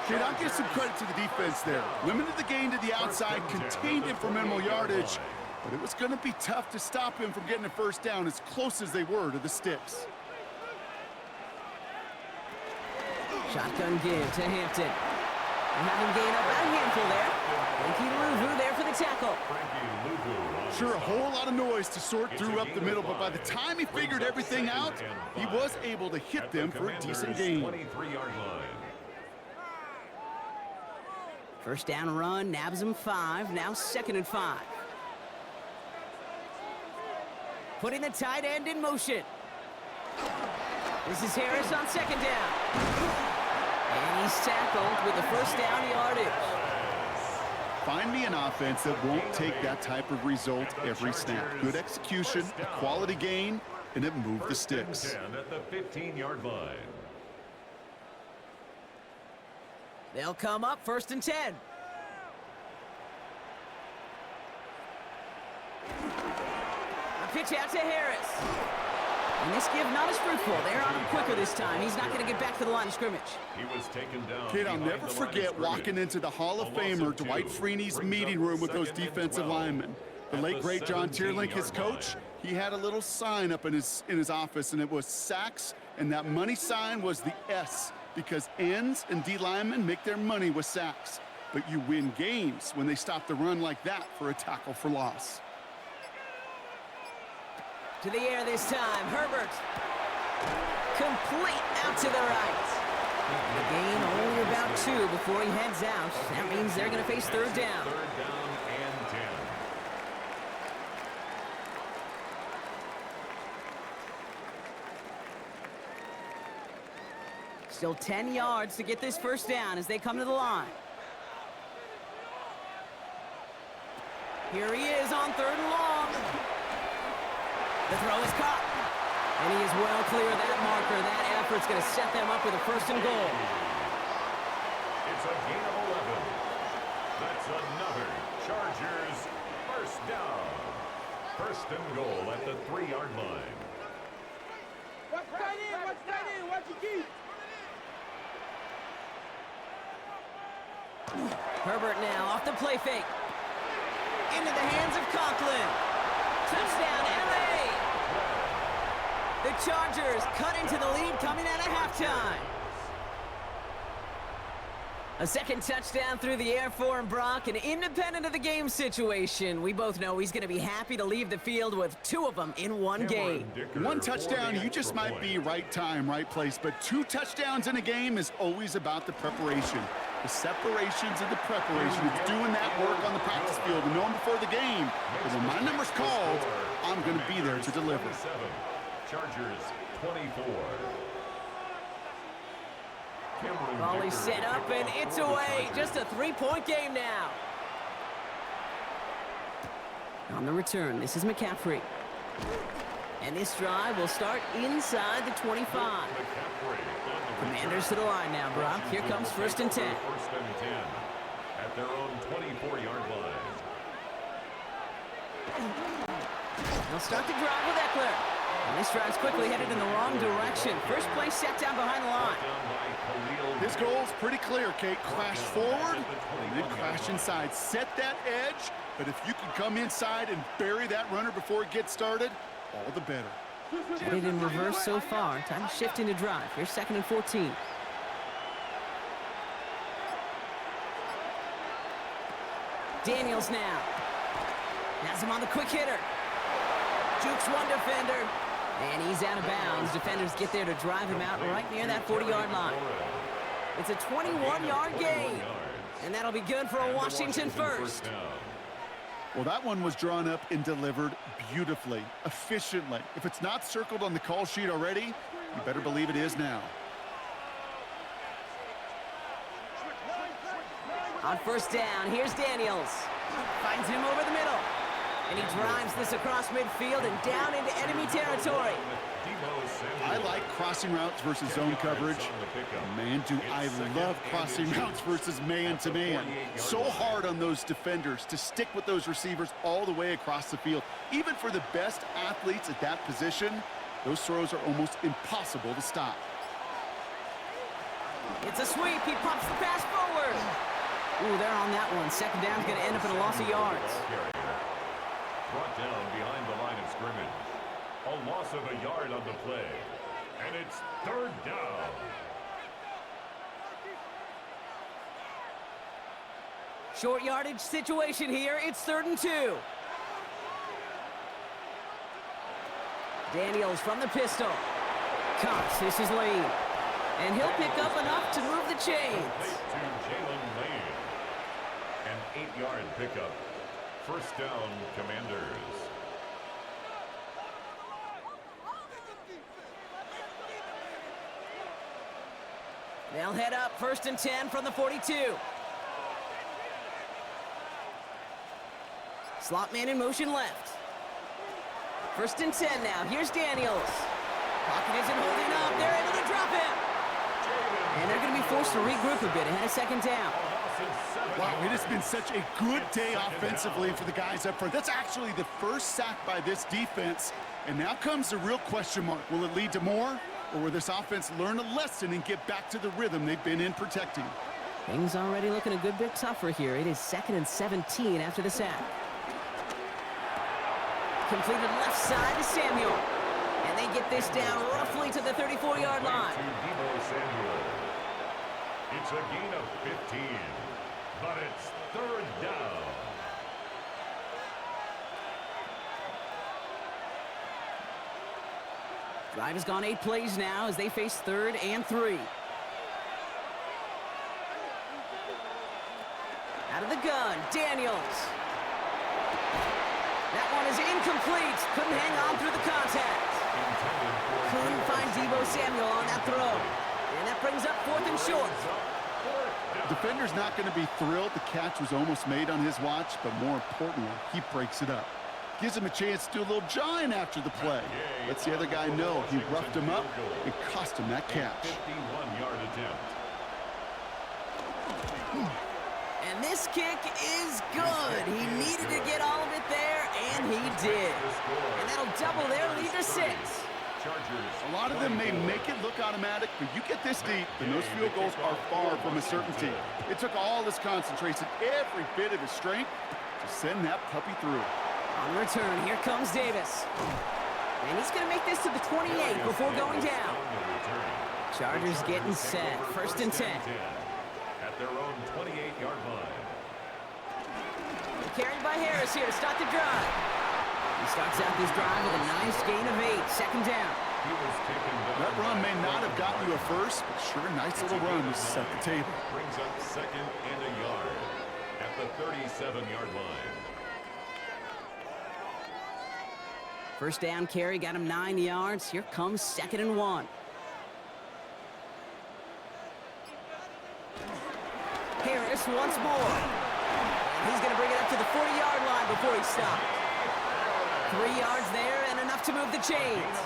Kid, I'll give some credit to the defense there. Limited the gain to the outside, contained him for minimal yardage, but it was going to be tough to stop him from getting a first down as close as they were to the sticks. Shotgun give to Hampton. And having gained up about a handful there. Frankie Louvu there for the tackle. Sure, a whole lot of noise to sort through up the middle, but by the time he figured everything out, he was able to hit them for a decent gain. First down run, nabs him 5, now 2nd and 5. Putting the tight end in motion. This is Harris on 2nd down. And he's tackled with the first down yardage. Find me an offense that won't take that type of result every snap. Good execution, a quality gain, and it moved the sticks. At the 15-yard line. They'll come up 1st and 10. A pitch out to Harris. And this give not as fruitful. They're on him quicker this time. He's not going to get back to the line of scrimmage. He was taken down. Kid, I'll never forget walking into the Hall of Famer Dwight Freeney's meeting room with those defensive linemen. The late, great John Tierlink, his coach, he had a little sign up in his office, and it was sacks, and that money sign was the S, because ends and D linemen make their money with sacks. But you win games when they stop the run like that for a tackle for loss. To the air this time, Herbert. Complete out to the right. The gain only about 2 before he heads out. That means they're going to face 3rd down. 3rd down and 10. Still 10 yards to get this first down as they come to the line. Here he is on 3rd and long. The throw is caught. And he is well clear of that marker. That effort's going to set them up with a 1st and goal. It's a gain of 11. That's another Chargers first down. 1st and goal at the 3-yard line. Watch that in, watch that in, watch your keep. Herbert now off the play fake. Into the hands of Conklin. Touchdown, LA! The Chargers cut into the lead coming out of halftime. A 2nd touchdown through the air for Brock, and independent of the game situation, we both know he's going to be happy to leave the field with 2 of them in one game. 1 touchdown, you just might be right time, right place, but 2 touchdowns in a game is always about the preparation. The separations and the preparation. It's doing that work on the practice field and knowing before the game. But when my number's called, I'm going to be there to deliver. Chargers 24. Ball is set up and it's away. Just a 3-point game now. On the return, this is McCaffrey. And this drive will start inside the 25. Commanders to the line now, Brock. Here comes 1st and 10. 1st and 10 at their own 24-yard line. They'll start the drive with Eckler. And this drive's quickly headed in the wrong direction. First play set down behind the line. His goal's pretty clear, Kate. Crash forward and then crash inside. Set that edge, but if you can come inside and bury that runner before it gets started, all the better. Headed in reverse so far. Time to shift into drive. Here's 2nd and 14. Daniels now. Has him on the quick hitter. Jukes one defender. And he's out of bounds. Defenders get there to drive him out right near that 40-yard line. It's a 21-yard gain. And that'll be good for a Washington first. Well, that one was drawn up and delivered beautifully, efficiently. If it's not circled on the call sheet already, you better believe it is now. On 1st down, here's Daniels. Finds him over the middle. And he drives this across midfield and down into enemy territory. I like crossing routes versus zone coverage. Man, do I love crossing routes versus man-to-man. So hard on those defenders to stick with those receivers all the way across the field. Even for the best athletes at that position, those throws are almost impossible to stop. It's a sweep. He pops the pass forward. Ooh, they're on that one. Second down's going to end up in a loss of yards. Brought down behind the line of scrimmage. A loss of a yard on the play. And it's third down. Short yardage situation here. It's 3rd and 2. Daniels from the pistol. Cuts. This is Lane. And he'll pick up enough to move the chains. To Jayden Daniels. An 8-yard pickup. First down, Commanders. They'll head up 1st and 10 from the 42. Slot man in motion left. 1st and 10 now. Here's Daniels. Pocket isn't holding up. They're able to drop him. And they're going to be forced to regroup a bit ahead of 2nd down. Wow, it has been such a good day offensively for the guys up front. That's actually the first sack by this defense. And now comes the real question mark. Will it lead to more? Or will this offense learn a lesson and get back to the rhythm they've been in protecting? Things already looking a good bit tougher here. It is 2nd and 17 after the sack. Completed left side to Samuel. And they get this down roughly to the 34-yard line. It's a gain of 15, but it's 3rd down. Drive has gone 8 plays now as they face 3rd and 3. Out of the gun, Daniels. That one is incomplete. Couldn't hang on through the contact. Couldn't find Deebo Samuel on that throw. And that brings up 4th and short. Defender's not going to be thrilled the catch was almost made on his watch, but more importantly, he breaks it up. Gives him a chance to do a little jawing after the play. Lets the other guy know he roughed him up and cost him that catch. 51-yard attempt. And this kick is good. He needed to get all of it there, and he did. And that'll double their lead to 6. A lot of them may make it look automatic, but you get this deep, and those field goals are far from a certainty. It took all his concentration, every bit of his strength, to send that puppy through. On return, here comes Davis. And he's going to make this to the 28 before going down. Chargers getting set. 1st and 10. At their own 28-yard line. Carried by Harris here to start the drive. He starts out this drive with a nice gain of 8. 2nd down. That run may not have gotten you a first, but sure, nice little run to set the table. Brings up 2nd and a yard at the 37-yard line. 1st down carry got him 9 yards. Here comes 2nd and 1. Harris once more. And he's going to bring it up to the 40-yard line before he stopped. 3 yards there and enough to move the chains.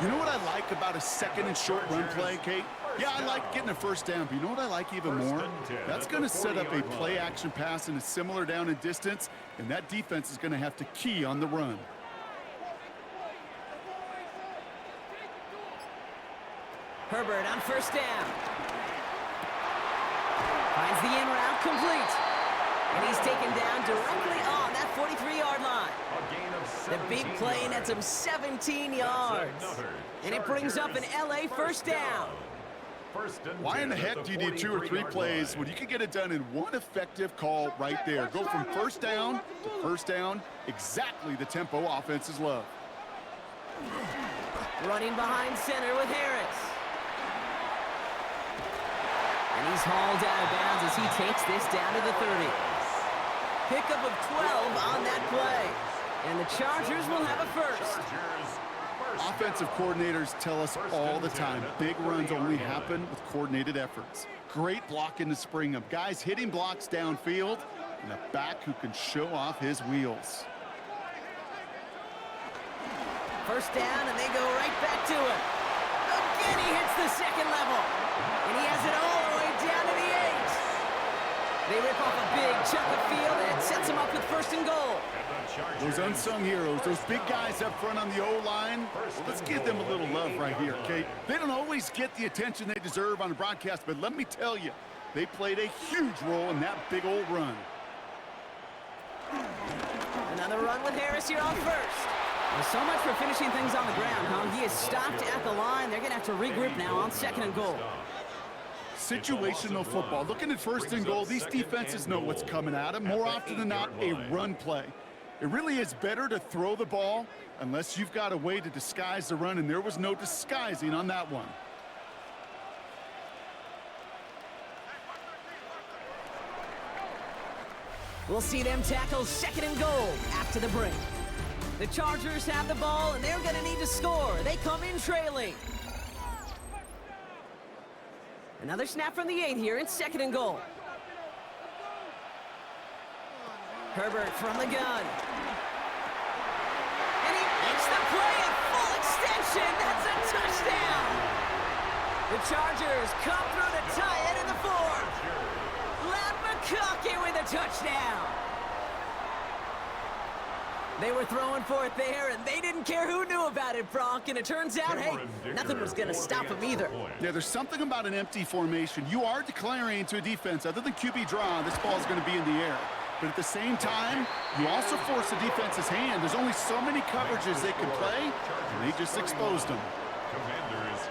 You know what I like about a 2nd and short run play, Kate? Yeah, I like getting a 1st down, but you know what I like even more? That's going to set up a play-action pass in a similar down and distance, and that defense is going to have to key on the run. Herbert on 1st down. Finds the in route complete. And he's taken down directly on that 43-yard line. The big play nets him 17 yards. And it brings up an LA 1st down. Why in the heck do you need 2 or 3 plays when you can get it done in one effective call right there? Go from 1st down to 1st down, exactly the tempo offenses love. Running behind center with Harris. And he's hauled out of bounds as he takes this down to the 30. Pickup of 12 on that play. And the Chargers will have a first. Offensive coordinators tell us all the time, big runs only happen with coordinated efforts. Great blocking to spring them. Guys hitting blocks downfield, and a back who can show off his wheels. First down, and they go right back to it. Again, he hits the second level. And he has it all the way down to the 8. They rip off a big chunk of field, and it sets them up with first and goal. Those unsung heroes, those big guys up front on the O-line, well, let's give them a little love right here, okay? They don't always get the attention they deserve on the broadcast, but let me tell you, they played a huge role in that big old run. Another run with Harris here on first. Well, so much for finishing things on the ground, huh? He is stopped at the line. They're going to have to regroup now on second and goal. Situational football. Looking at first and goal, these defenses know what's coming at them. More often than not, a run play. It really is better to throw the ball unless you've got a way to disguise the run, and there was no disguising on that one. We'll see them tackle second and goal after the break. The Chargers have the ball, and they're going to need to score. They come in trailing. Another snap from the 8 here. It's second and goal. Herbert from the gun. And he makes the play at full extension. That's a touchdown. The Chargers come through to tie it in the 4th. Lat McConkey with a touchdown. They were throwing for it there, and they didn't care who knew about it, Bronk. And it turns out, hey, nothing was going to stop them either. Yeah, there's something about an empty formation. You are declaring to a defense, other than QB draw, this ball is going to be in the air. But at the same time, you also force the defense's hand. There's only so many coverages they can play, and they just exposed them. Commanders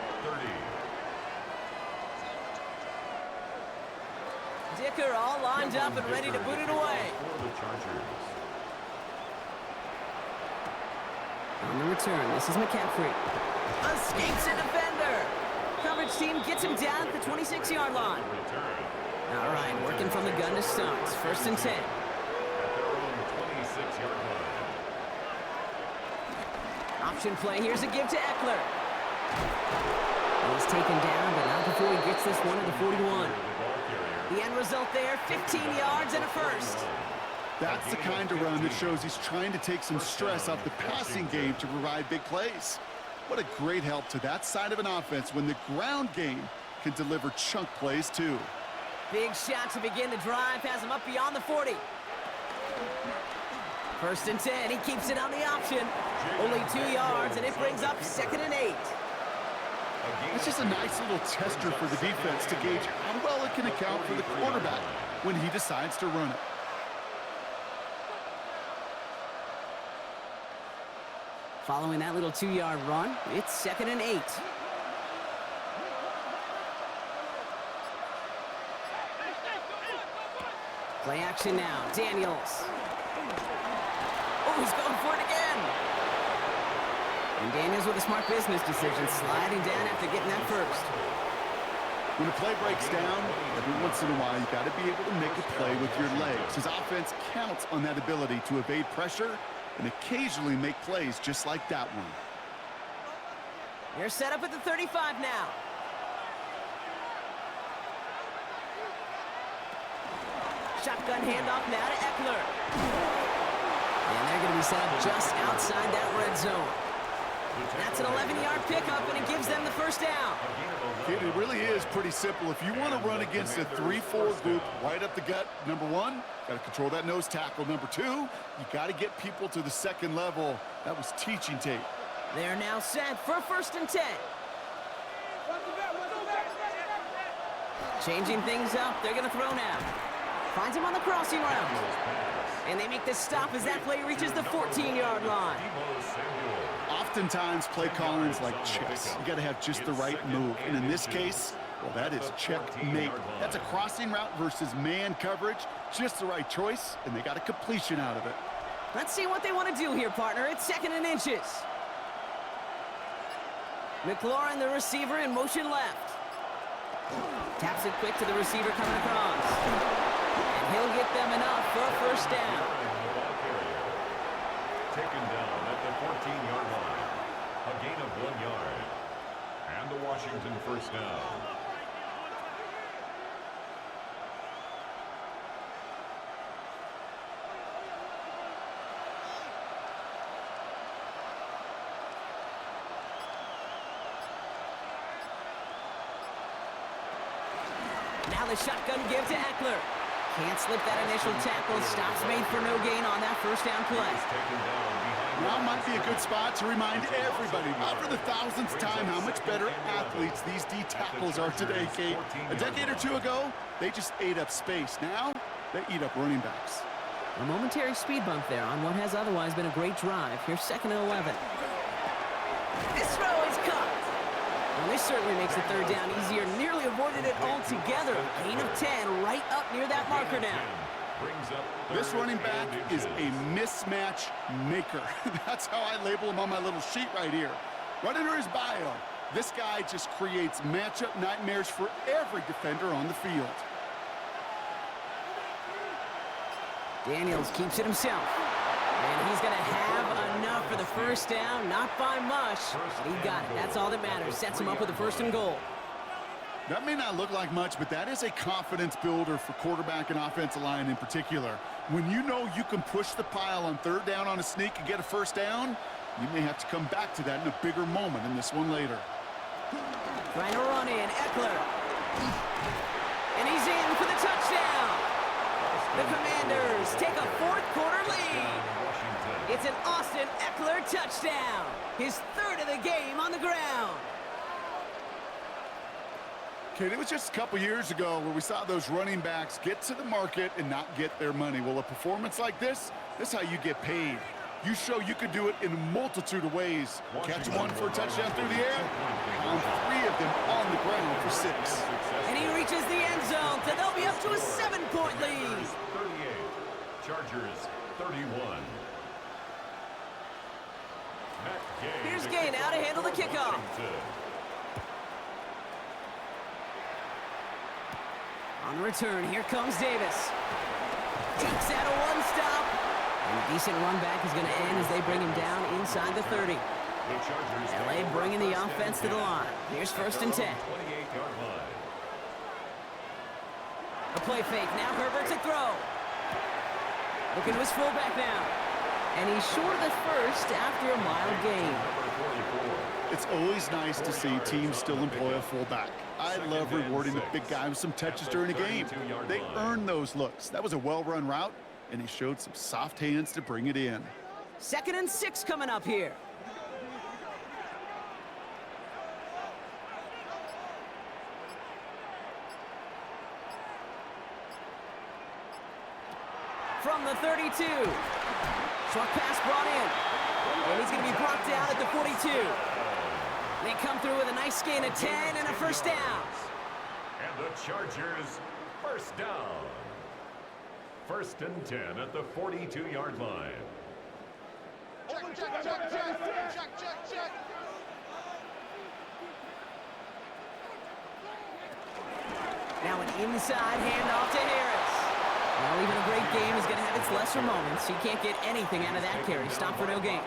30. Dicker all lined up and ready to boot it away. For the Chargers. On the return, this is McCaffrey. Escapes a defender. Coverage team gets him down at the 26-yard line. All right, working from the gun to start. First and 10. At their own 26-yard line. Option play. Here's a give to Eckler. He's taken down, but not before he gets this one at the 41. The end result there, 15 yards and a first. That's the kind of run that shows he's trying to take some stress off the passing game to provide big plays. What a great help to that side of an offense when the ground game can deliver chunk plays too. Big shot to begin the drive, has him up beyond the 40. First and 10, he keeps it on the option. Only 2 yards, and it brings up second and 8. It's just a nice little tester for the defense to gauge how well it can account for the quarterback when he decides to run it. Following that little 2-yard run, it's second and 8. Play action now, Daniels. Oh, he's going for it again. And Daniels with a smart business decision, sliding down after getting that first. When a play breaks down, every once in a while, you got to be able to make a play with your legs. His offense counts on that ability to evade pressure and occasionally make plays just like that one. They're set up at the 35 now. Shotgun handoff now to Eckler. And they're going to be set up just outside that red zone. That's an 11-yard pickup, and it gives them the first down. It really is pretty simple. If you want to run against a 3-4 group right up the gut, number one, got to control that nose tackle. Number two, you got to get people to the second level. That was teaching tape. They're now set for first and 10. Changing things up, they're going to throw now. Finds him on the crossing route. And they make the stop as that play reaches the 14-yard line. Oftentimes, play calling's like chess. You got to have just the right move. And in this case, well, that is checkmate. That's a crossing route versus man coverage. Just the right choice, and they got a completion out of it. Let's see what they want to do here, partner. It's second and inches. McLaurin, the receiver, in motion left. Taps it quick to the receiver coming across. And he'll get them enough for a first down. Taken down at the 14-yard line. A gain of 1 yard. And the Washington first down. Now the shotgun give to Eckler. Can't slip that initial tackle. Stops made for no gain on that first down play. Now might be a good spot to remind everybody, not for the thousandth time, how much better athletes these D tackles are today, Kate. A decade or two ago, they just ate up space. Now, they eat up running backs. A momentary speed bump there on what has otherwise been a great drive. Here's 2nd and 11. This throw is caught. Well, this certainly makes the third down easier. Nearly avoided it altogether. Gain of 10 right up near that marker now. This running back is a mismatch maker. That's how I label him on my little sheet right here. Right under his bio, this guy just creates matchup nightmares for every defender on the field. Daniels keeps it himself. And he's going to have enough for the first down. Not by much, but he got it. That's all that matters. Sets him up with a 1st and goal. That may not look like much, but that is a confidence builder for quarterback and offensive line in particular. When you know you can push the pile on 3rd down on a sneak and get a 1st down, you may have to come back to that in a bigger moment in this one later. Trying to run in, Eckler. And he's in for the touchdown. The Commanders take a 4th quarter lead. It's an Austin Eckler touchdown. His 3rd of the game on the ground. Kate, it was just a couple years ago where we saw those running backs get to the market and not get their money. Well, a performance like this is how you get paid. You show you could do it in a multitude of ways. Catch one for a touchdown through the air, and 3 of them on the ground for 6. And he reaches the end zone, so they'll be up to a 7-point lead. 38, Chargers 31. Here's Gay now to handle the kickoff. On the return, here comes Davis. Takes out a 1-stop. And a decent run back is going to end as they bring him down inside the 30. LA bringing the offense to the line. Here's 1st and 10. A play fake. Now Herbert to throw. Looking to his fullback now. And he's short of the first after a mild gain. It's always nice to see teams still employ a fullback. I love rewarding the big guy with some touches during a game. They earn those looks. That was a well-run route, and he showed some soft hands to bring it in. 2nd and 6 coming up here. From the 32. Short pass brought in. And he's going to be brought down at the 42. They come through with a nice gain of 10 and a 1st down. And the Chargers, 1st down. 1st and 10 at the 42-yard line. Check. Now an inside handoff to Harris. Well, even a great game is going to have its lesser moments. He can't get anything out of that carry. Stop for no gain.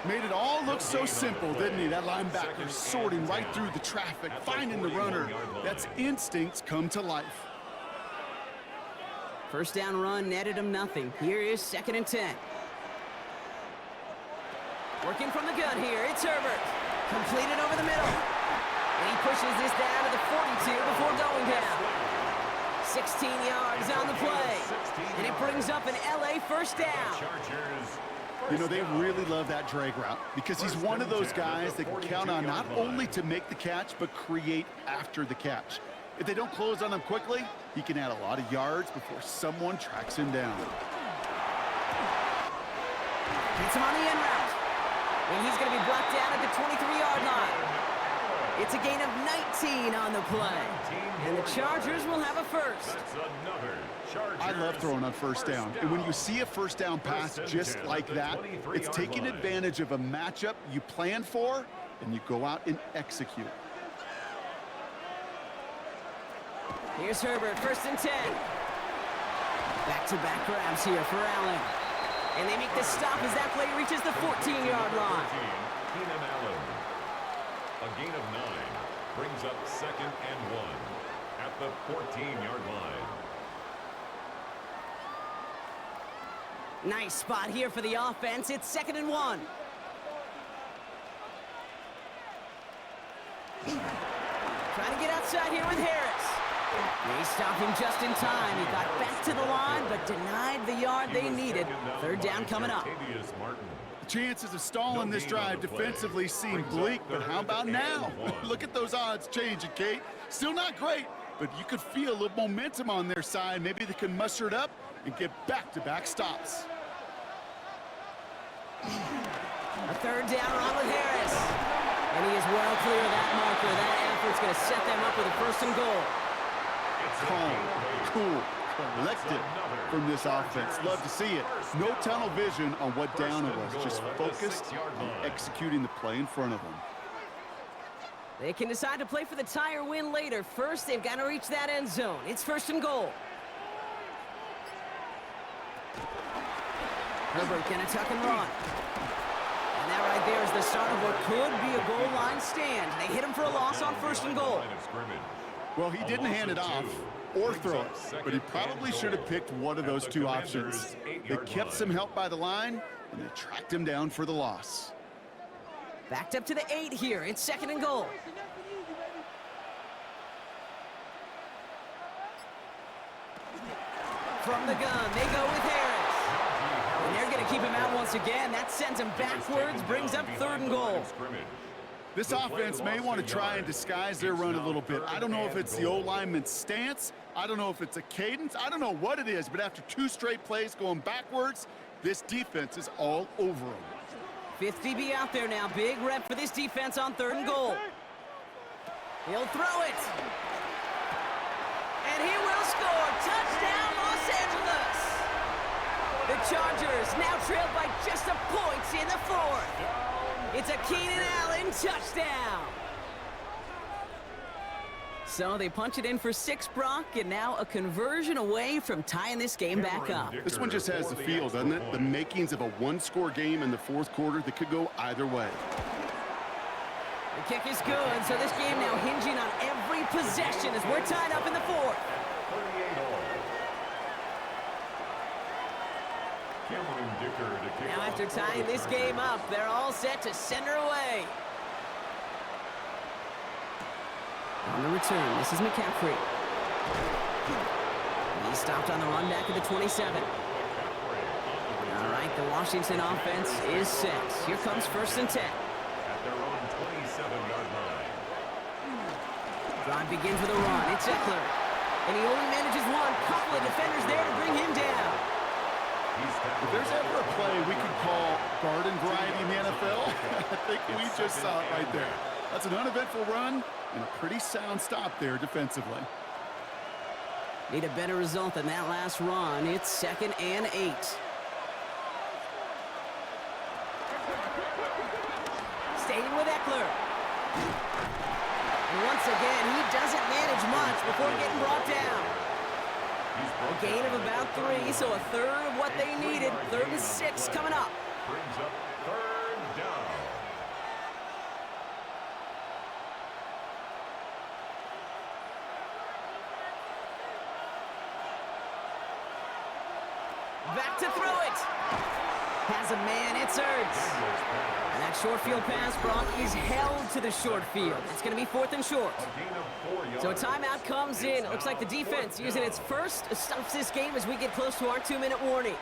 Made it all look so simple, didn't he? That linebacker sorting right through the traffic, finding the runner. That's instincts come to life. 1st down run netted him nothing. Here is 2nd and 10. Working from the gun here, it's Herbert. Completed over the middle. And he pushes this down to the 42 before going down. 16 yards on the play. And it brings up an LA 1st down. You know, they really love that drag route because he's one of those guys that can count on not only to make the catch, but create after the catch. If they don't close on him quickly, he can add a lot of yards before someone tracks him down. Gets him on the end route. And he's going to be brought down at the 23-yard line. It's a gain of 19 on the play. And the Chargers will have a 1st. I love throwing on 1st down. And when you see a 1st down pass just like that, it's taking advantage of a matchup you plan for, and you go out and execute. Here's Herbert, 1st and 10. Back-to-back grabs here for Allen. And they make the stop as that play reaches the 14-yard line. A gain of 9 brings up 2nd and 1 at the 14-yard line. Nice spot here for the offense. It's 2nd and 1. Trying to get outside here with Harris. They stopped him just in time. He got back to the line, but denied the yard they needed. Third down coming up. The chances of stalling this drive defensively seem bleak, but how about now? Look at those odds changing, Kate. Still not great, but you could feel a little momentum on their side. Maybe they can muster it up and get back-to-back stops. A third down run with Harris. And he is well clear of that marker. That effort's going to set them up with a 1st and goal. Calm, cool, collected from this offense. Love to see it. No tunnel vision on what down it was. Just focused on executing the play in front of them. They can decide to play for the tie or win later. First, they've got to reach that end zone. It's 1st and goal. Herbert going to tuck and run. And that right there is the start of what could be a goal line stand. They hit him for a loss on 1st and goal. Well, he didn't hand it off or throw it, but he probably should have picked one of those two options. They kept some help by the line, and they tracked him down for the loss. Backed up to the 8 here. It's 2nd and goal. From the gun, they go with Harris. And they're going to keep him out once again. That sends him backwards, brings up 3rd and goal. This offense may want to try and disguise their run a little bit. I don't know if it's the O-lineman's stance. I don't know if it's a cadence. I don't know what it is, but after 2 straight plays going backwards, this defense is all over them. 5th DB out there now. Big rep for this defense on 3rd and goal. He'll throw it. And he will score. Touchdown, Los Angeles. The Chargers now trailed by just a point in the 4th. It's a Keenan Allen touchdown. So they punch it in for 6, Brock, and now a conversion away from tying this game back up. This one just has the feel, doesn't it? The makings of a 1-score game in the 4th quarter that could go either way. The kick is good, so this game now hinging on every possession as we're tied up in the 4th. Now after tying this game up, they're all set to send her away. On the return, this is McCaffrey. He stopped on the run back at the 27. All right, the Washington offense is set. Here comes 1st and 10. At their own 27-yard line. Drive begins with a run. It's Eckler. And he only manages one. Couple of defenders there to bring him down. If there's ever a play we could call garden variety in the NFL, I think we just saw it right there. That's an uneventful run and a pretty sound stop there defensively. Need a better result than that last run. It's 2nd and 8. Staying with Eckler. And once again, he doesn't manage much before getting brought down. A gain of about 3, so a third of what they needed. 3rd and 6 coming up. Brings up 3rd down. Back to throw it. Has a man, it's Ertz. And that short field pass, Brock, is held to the short field. It's going to be 4th and short. So a timeout comes in. It looks like the defense using its first stops this game as we get close to our 2-minute warning.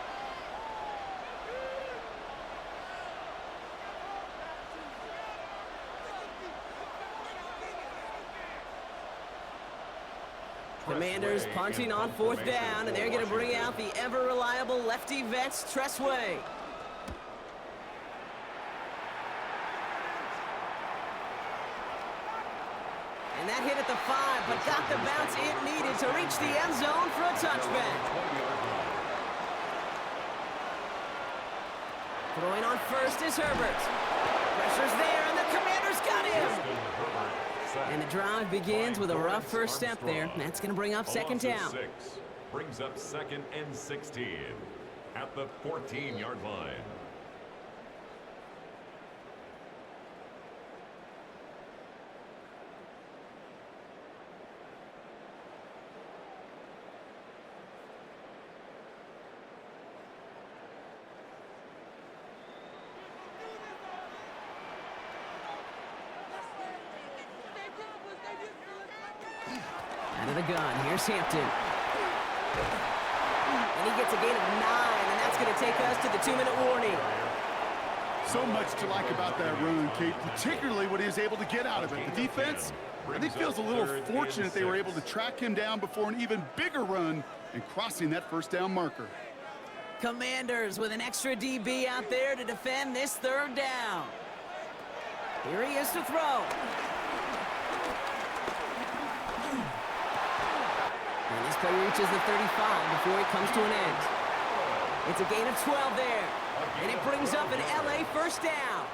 Commanders punting on 4th down, and they're going to bring out the ever-reliable lefty vets, Tressway. And that hit at the 5, but got the bounce it needed to reach the end zone for a touchback. Throwing on 1st is Herbert. Pressure's there, and the Commanders got him. And the drive begins with a rough first step there. That's going to bring up 2nd down. Brings up 2nd and 16 at the 14-yard line. Out of the gun, here's Hampton. And he gets a gain of 9, and that's going to take us to the 2-minute warning. So much to like about that run, Kate, particularly what he was able to get out of it. The defense, I think, feels a little fortunate they were able to track him down before an even bigger run and crossing that first down marker. Commanders with an extra DB out there to defend this 3rd down. Here he is to throw. And this play reaches the 35 before it comes to an end. It's a gain of 12 there. And it brings up an LA first down.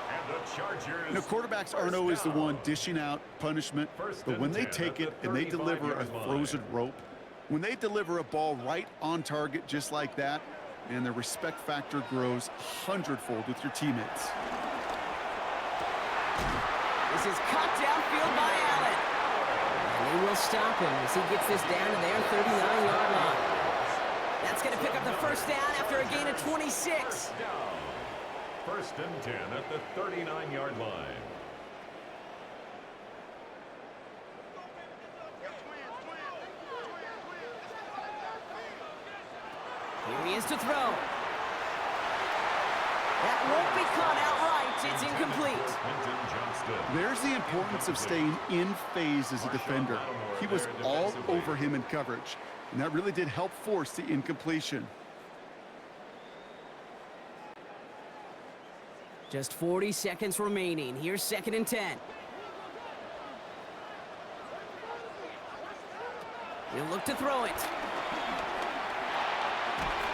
You know, quarterbacks aren't always the one dishing out punishment, but when they take it and they deliver a frozen rope, when they deliver a ball right on target just like that, and their respect factor grows 100-fold with your teammates. This is cut downfield by Allen. And they will stop him as he gets this down to their 39-yard line. That's going to pick up the first down after a gain of 26. 1st and 10 at the 39-yard line. Here he is to throw. That won't be caught outright. It's incomplete. There's the importance of staying in phase as a defender. He was all over him in coverage, and that really did help force the incompletion. Just 40 seconds remaining. Here's 2nd and 10. He'll look to throw it.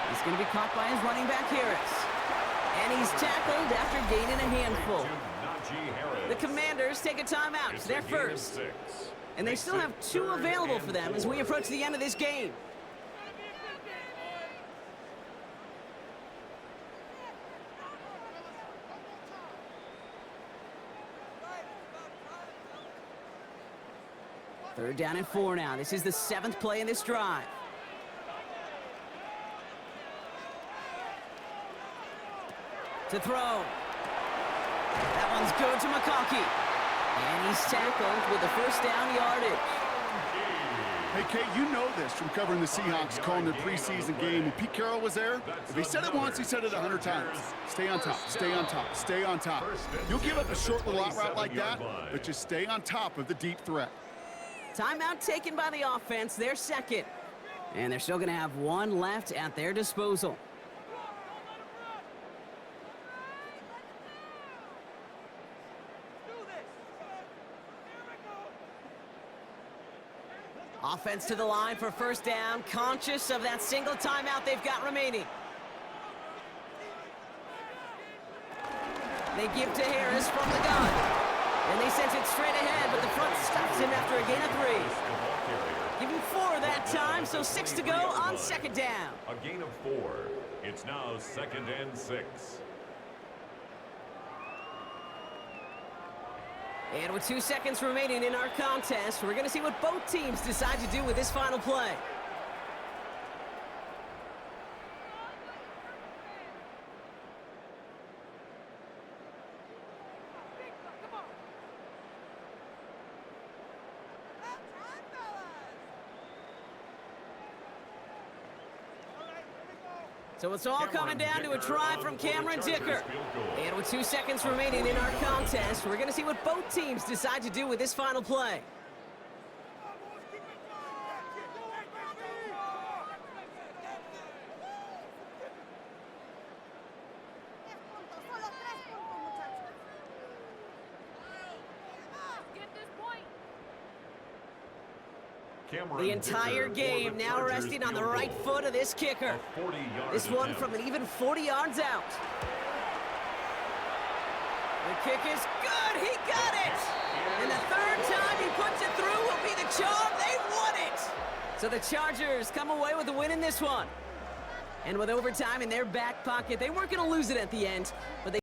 He's going to be caught by his running back, Harris. And he's tackled after gaining a handful. The Commanders take a timeout. It's their first. And they still have 2 available for them as we approach the end of this game. Third down and 4 now. This is the 7th play in this drive. To throw. That one's good to McConkey. And he's tackled with the first down yardage. Hey, Kate, you know this from covering the Seahawks, calling their preseason game. When Pete Carroll was there, if he said it once, he said it 100 times. Stay on top, stay on top, stay on top. You'll give up a short little out route like that, but just stay on top of the deep threat. Timeout taken by the offense, their 2nd. And they're still going to have 1 left at their disposal. Offense to the line for first down, conscious of that single timeout they've got remaining. They give to Harris from the gun. And they sent it straight ahead, but the front stops him after a gain of 3. Give him 4 that time, so 6 to go on 2nd down. A gain of 4. It's now 2nd and 6. And with 2 seconds remaining in our contest, we're going to see what both teams decide to do with this final play. So it's all coming down to a try from Cameron Dicker. And with 2 seconds remaining in our contest, we're going to see what both teams decide to do with this final play. The entire game now resting on the right foot of this kicker. This one from an even 40 yards out. The kick is good. He got it. And the 3rd time he puts it through will be the charm. They won it. So the Chargers come away with a win in this one. And with overtime in their back pocket, they weren't going to lose it at the end, but they